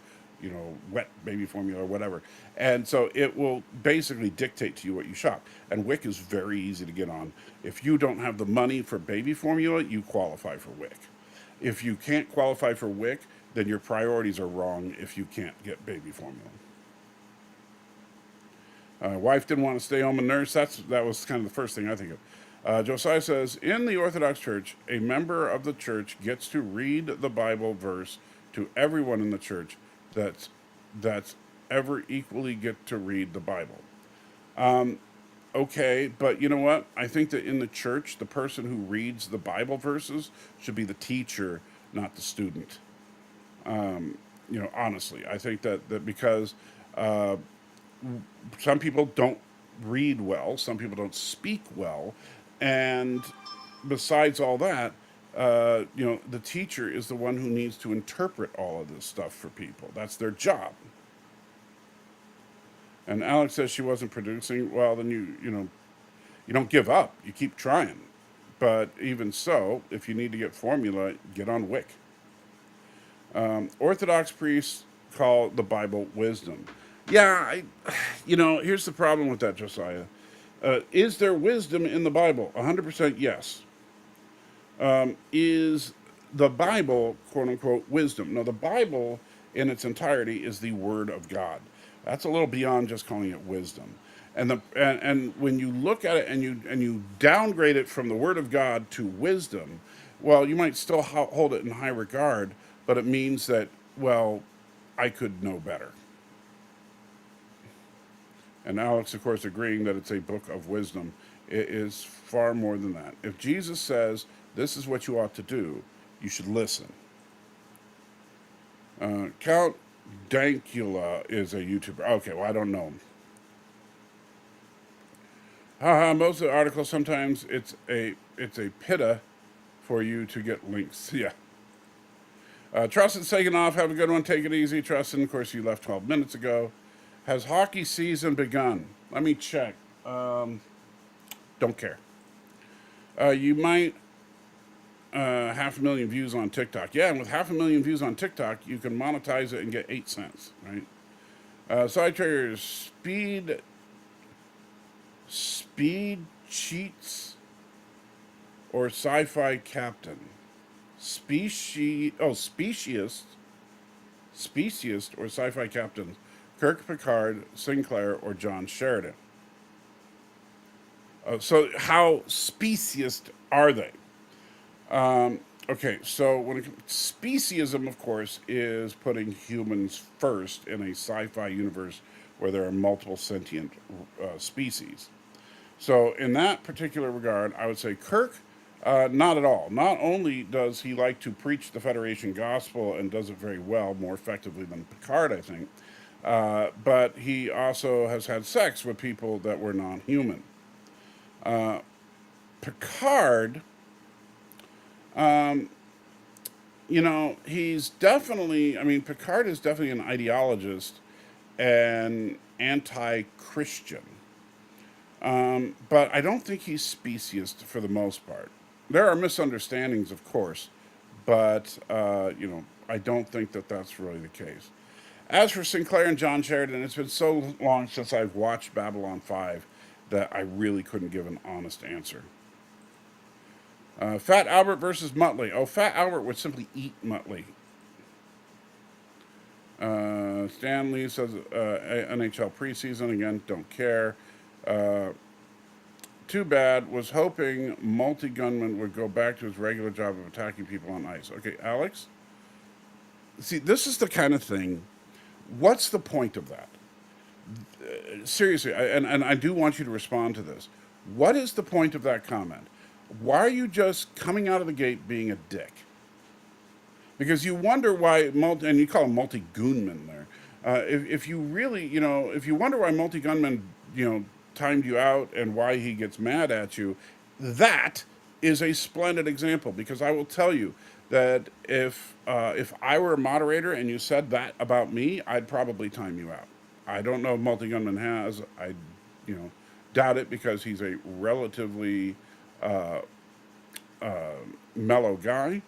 wet baby formula or whatever. And so it will basically dictate to you what you shop. And WIC is very easy to get on. If you don't have the money for baby formula, you qualify for WIC. If you can't qualify for WIC, then your priorities are wrong if you can't get baby formula. Wife didn't want to stay home and nurse. That was kind of the first thing I think of. Josiah says, in the Orthodox Church, a member of the church gets to read the Bible verse to everyone in the church that's ever equally get to read the Bible. Okay, but you know what? I think that in the church, the person who reads the Bible verses should be the teacher, not the student. Honestly, I think that because some people don't read well, some people don't speak well, and besides all that, the teacher is the one who needs to interpret all of this stuff for people. That's their job. And Alex says she wasn't producing. Well, then you don't give up. You keep trying. But even so, if you need to get formula, get on WIC. Orthodox priests call the Bible wisdom. Yeah, here's the problem with that, Josiah. Is there wisdom in the Bible? 100% yes. Is the Bible, quote unquote, wisdom? No, the Bible in its entirety is the Word of God. That's a little beyond just calling it wisdom. And when you look at it and you downgrade it from the Word of God to wisdom, well, you might still hold it in high regard, but it means that, well, I could know better. And Alex, of course, agreeing that it's a book of wisdom. It is far more than that. If Jesus says, this is what you ought to do, you should listen. Count Dankula is a YouTuber. Okay, well, I don't know him. Most of the articles, sometimes it's a pitta for you to get links. Yeah. Trustin's taking off. Have a good one. Take it easy. Trustin, of course, you left 12 minutes ago. Has hockey season begun? Let me check. Don't care. You might 500,000 views on TikTok. Yeah, and with 500,000 views on TikTok, you can monetize it and get 8 cents, right? Side traders, speed cheats, or sci-fi captain. Speciest or sci-fi captains. Kirk Picard, Sinclair, or John Sheridan. So how speciest are they? Okay, so speciesism, of course, is putting humans first in a sci-fi universe where there are multiple sentient species. So in that particular regard, I would say Kirk, not at all. Not only does he like to preach the Federation gospel and does it very well, more effectively than Picard, I think, but he also has had sex with people that were non-human. Picard, he's definitely, I mean, Picard is definitely an ideologist and anti-Christian. But I don't think he's speciest for the most part. There are misunderstandings, of course, but, I don't think that that's really the case. As for Sinclair and John Sheridan, it's been so long since I've watched Babylon 5 that I really couldn't give an honest answer. Fat Albert versus Muttley. Oh, Fat Albert would simply eat Muttley. Stanley says NHL preseason. Again, don't care. Too bad. Was hoping multi-gunman would go back to his regular job of attacking people on ice. Okay, Alex? See, this is the kind of thing. What's the point of that? Seriously, and I do want you to respond to this. What is the point of that comment? Why are you just coming out of the gate being a dick? Because you wonder why, and you call him multi-goonman there. If you really, if you wonder why multi-gunman, timed you out and why he gets mad at you, that is a splendid example. Because I will tell you that if I were a moderator and you said that about me, I'd probably time you out. I don't know if multi-gunman has. I, doubt it because he's a relatively mellow guy.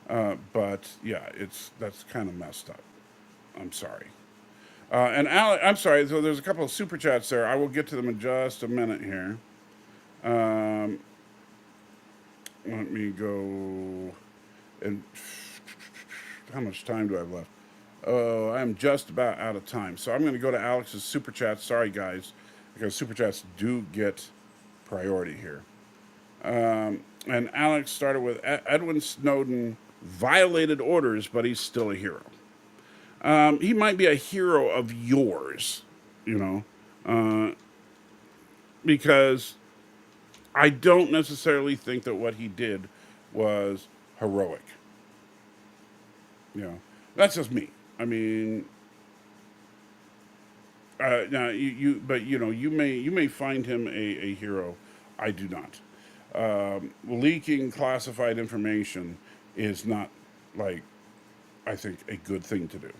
But yeah, that's kind of messed up. I'm sorry. And Alex, I'm sorry. So there's a couple of super chats there. I will get to them in just a minute here. Let me go. And how much time do I have left? Oh, I'm just about out of time. So I'm going to go to Alex's super chats. Sorry, guys, because super chats do get priority here. And Alex started with Edwin Snowden violated orders, but he's still a hero. He might be a hero of yours, because I don't necessarily think that what he did was heroic. That's just me. I mean, now but you may find him a hero. I do not. Leaking classified information is not, I think, a good thing to do.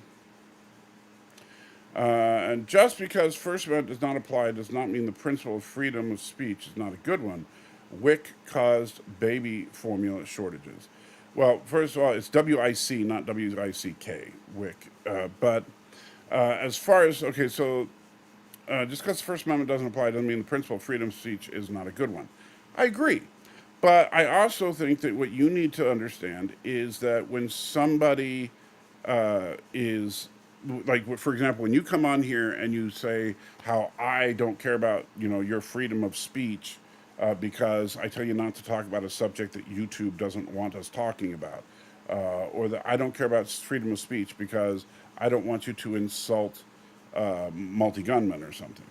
And just because First Amendment does not apply does not mean the principle of freedom of speech is not a good one. WIC caused baby formula shortages. Well, first of all, it's WIC, not WICK, WIC. But as far as, okay, so just because the First Amendment doesn't apply doesn't mean the principle of freedom of speech is not a good one. I agree. But I also think that what you need to understand is that when somebody is, for example, when you come on here and you say how I don't care about, your freedom of speech because I tell you not to talk about a subject that YouTube doesn't want us talking about, or that I don't care about freedom of speech because I don't want you to insult multi-gunmen or something.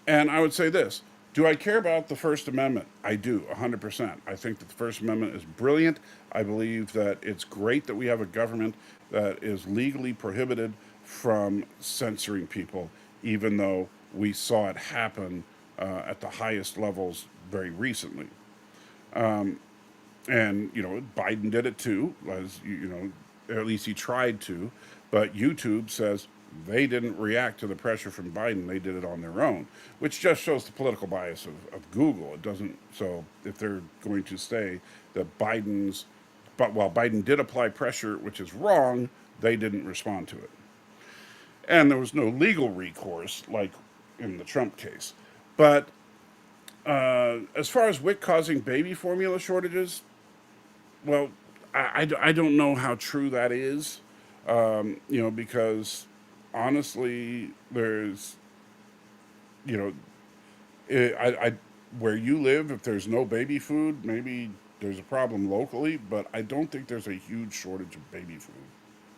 And I would say this. Do I care about the First Amendment? I do, 100%. I think that the First Amendment is brilliant. I believe that it's great that we have a government that is legally prohibited from censoring people, even though we saw it happen at the highest levels very recently. And, Biden did it too, as, at least he tried to. But YouTube says, They didn't react to the pressure from Biden. They did it on their own, which just shows the political bias of Google. It doesn't, so if they're going to say that but while Biden did apply pressure, which is wrong, they didn't respond to it. And there was no legal recourse like in the Trump case. But as far as WIC causing baby formula shortages, well, I don't know how true that is, because honestly, there's, you know, where you live, if there's no baby food, maybe there's a problem locally, but I don't think there's a huge shortage of baby food.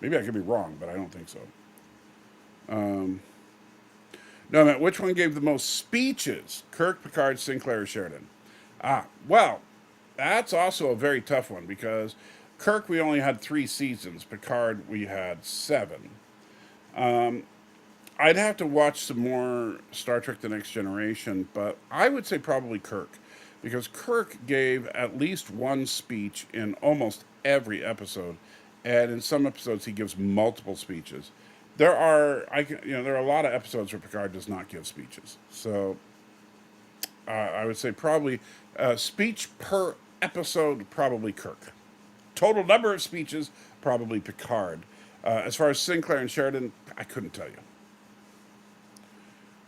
Maybe I could be wrong, but I don't think so. No, Matt, which one gave the most speeches? Kirk, Picard, Sinclair, or Sheridan? Well, that's also a very tough one because Kirk, we only had 3 seasons. Picard, we had 7. I'd have to watch some more Star Trek The Next Generation, but I would say probably Kirk because Kirk gave at least one speech in almost every episode, and in some episodes he gives multiple speeches. There are a lot of episodes where Picard does not give speeches, so I would say probably speech per episode, probably Kirk. Total number of speeches, probably Picard. As far as Sinclair and Sheridan, I couldn't tell you.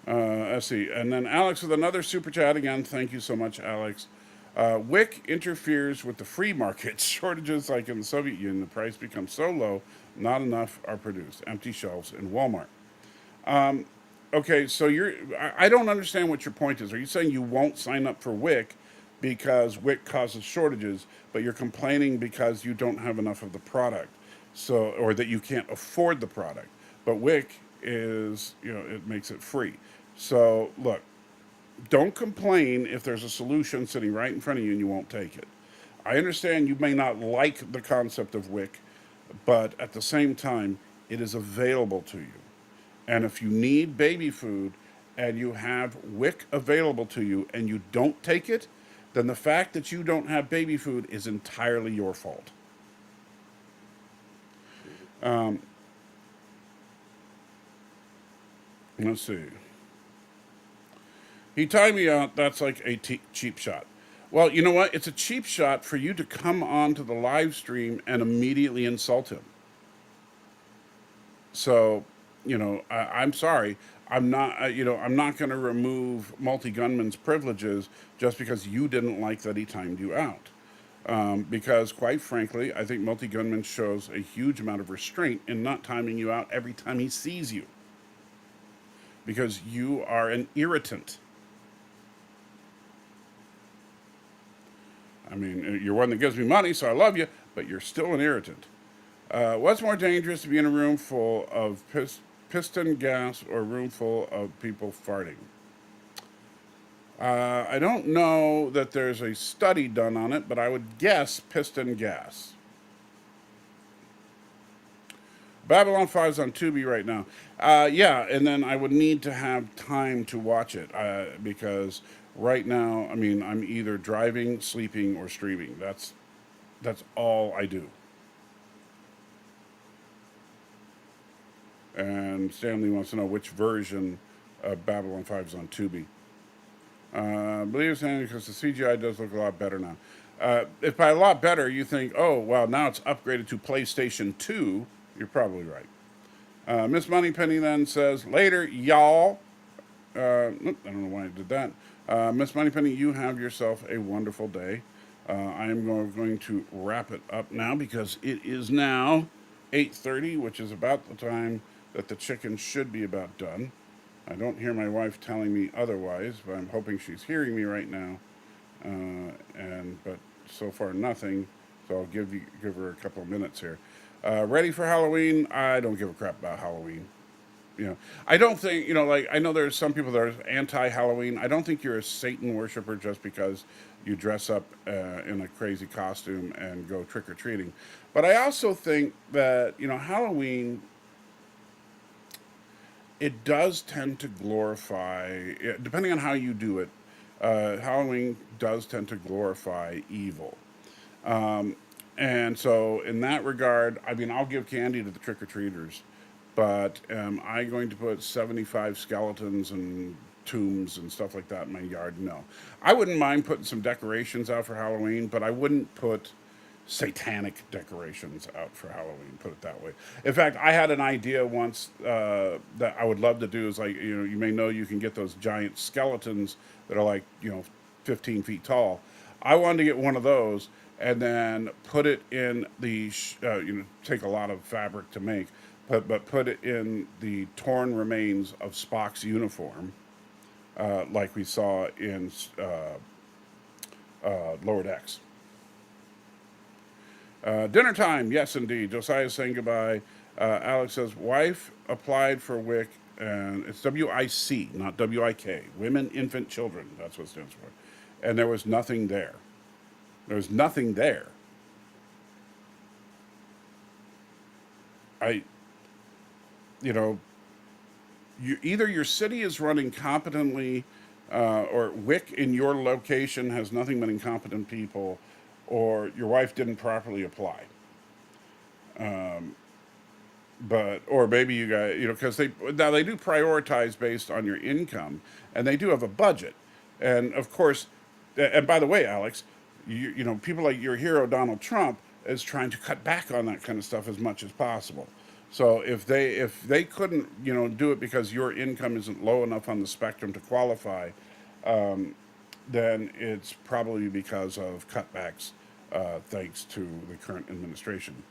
Let's see. And then Alex with another super chat again. Thank you so much, Alex. WIC interferes with the free market. Shortages like in the Soviet Union, the price becomes so low, not enough are produced. Empty shelves in Walmart. Okay, so I don't understand what your point is. Are you saying you won't sign up for WIC because WIC causes shortages, but you're complaining because you don't have enough of the product, or that you can't afford the product? But WIC is, it makes it free. So look, don't complain if there's a solution sitting right in front of you and you won't take it. I understand you may not like the concept of WIC, but at the same time, it is available to you. And if you need baby food and you have WIC available to you and you don't take it, then the fact that you don't have baby food is entirely your fault. Let's see. He tied me out. That's like a cheap shot. Well, you know what? It's a cheap shot for you to come on to the live stream and immediately insult him. So, I'm sorry. I'm not going to remove Multi-Gunman's privileges just because you didn't like that he timed you out. Because, quite frankly, I think Multi-Gunman shows a huge amount of restraint in not timing you out every time he sees you. Because you are an irritant. I mean, you're one that gives me money, so I love you, but you're still an irritant. What's more dangerous, to be in a room full of piston gas or a room full of people farting? I don't know that there's a study done on it, but I would guess piston gas. Babylon 5 is on Tubi right now. Yeah, and then I would need to have time to watch it because right now, I mean, I'm either driving, sleeping, or streaming. That's all I do. And Stanley wants to know which version of Babylon 5 is on Tubi. I believe Stanley, because the CGI does look a lot better now. If by a lot better you think, oh, well, now it's upgraded to PlayStation 2, you're probably right. Miss Moneypenny then says, later, y'all. I don't know why I did that. Miss Moneypenny, you have yourself a wonderful day. I am going to wrap it up now because it is now 8:30, which is about the time that the chicken should be about done. I don't hear my wife telling me otherwise, but I'm hoping she's hearing me right now. But so far nothing, so I'll give her a couple of minutes here. Ready for Halloween? I don't give a crap about Halloween. I don't think, I know there's some people that are anti-Halloween. I don't think you're a Satan worshiper just because you dress up in a crazy costume and go trick-or-treating. But I also think that, Halloween, it does tend to glorify, depending on how you do it, Halloween does tend to glorify evil. And so in that regard, I mean, I'll give candy to the trick-or-treaters. but am I going to put 75 skeletons and tombs and stuff like that in my yard? No. I wouldn't mind putting some decorations out for Halloween, but I wouldn't put satanic decorations out for Halloween, put it that way. In fact, I had an idea once that I would love to do is like, you may know you can get those giant skeletons that are like, 15 feet tall. I wanted to get one of those and then put it in the, take a lot of fabric to make, but put it in the torn remains of Spock's uniform, like we saw in Lower Decks. Dinner time, yes, indeed. Josiah's saying goodbye. Alex says, wife applied for WIC, and it's WIC, not WIK. Women, infant, children. That's what it stands for. And there was nothing there. There was nothing there. I, either your city is running competently, or WIC in your location has nothing but incompetent people, or your wife didn't properly apply. Or maybe you guys, because they do prioritize based on your income, and they do have a budget, and of course, and by the way, Alex, people like your hero Donald Trump is trying to cut back on that kind of stuff as much as possible. So if they couldn't do it because your income isn't low enough on the spectrum to qualify, then it's probably because of cutbacks, thanks to the current administration.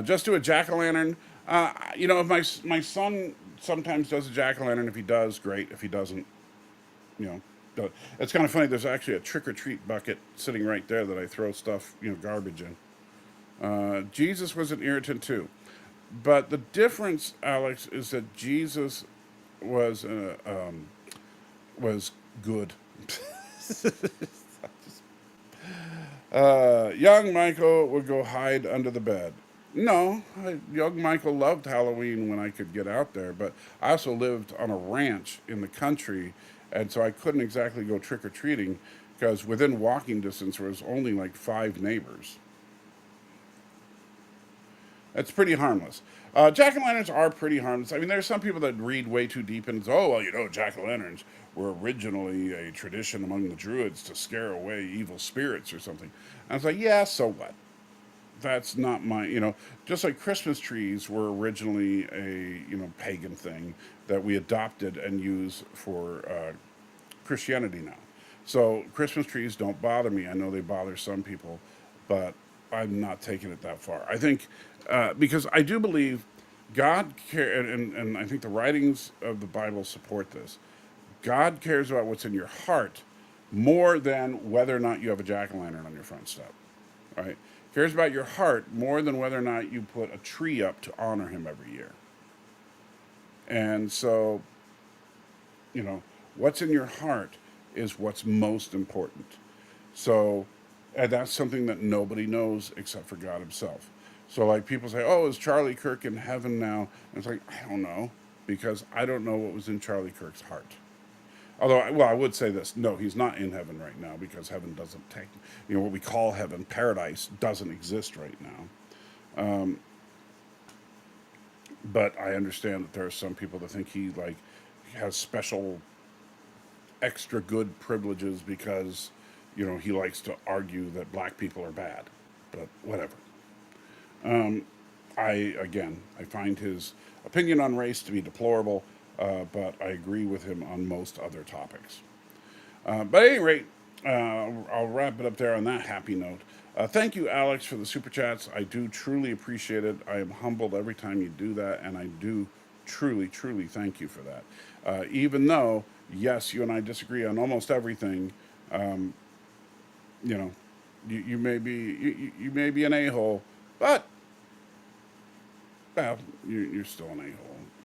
Just do a jack-o'-lantern. If my son sometimes does a jack-o'-lantern, if he does, great. If he doesn't, it's kind of funny. There's actually a trick-or-treat bucket sitting right there that I throw stuff, garbage in. Jesus was an irritant too. But the difference, Alex, is that Jesus was good. Young Michael would go hide under the bed. No, young Michael loved Halloween when I could get out there, but I also lived on a ranch in the country, and so I couldn't exactly go trick-or-treating because within walking distance there was only like 5 neighbors. That's pretty harmless. Jack-o'-lanterns are pretty harmless. I mean, there's some people that read way too deep into, jack-o'-lanterns were originally a tradition among the Druids to scare away evil spirits or something. And I was like, yeah, so what? That's not my, just like Christmas trees were originally a, pagan thing that we adopted and use for Christianity now. So Christmas trees don't bother me. I know they bother some people, but I'm not taking it that far. I think because I do believe God and I think the writings of the Bible support this. God cares about what's in your heart more than whether or not you have a jack-o'-lantern on your front step. Right? Cares about your heart more than whether or not you put a tree up to honor him every year. And so, what's in your heart is what's most important. So, and that's something that nobody knows except for God himself. So like people say, oh, is Charlie Kirk in heaven now? And it's like, I don't know, because I don't know what was in Charlie Kirk's heart. Although, I would say this. No, he's not in heaven right now because heaven doesn't take, what we call heaven, paradise, doesn't exist right now. But I understand that there are some people that think he, has special extra good privileges because, he likes to argue that black people are bad. But whatever. I find his opinion on race to be deplorable, but I agree with him on most other topics. But at any rate, I'll wrap it up there on that happy note. Thank you, Alex, for the super chats. I do truly appreciate it. I am humbled every time you do that, and I do truly, truly thank you for that. Even though, yes, you and I disagree on almost everything, you may be an a-hole, but well, you're still an a-hole.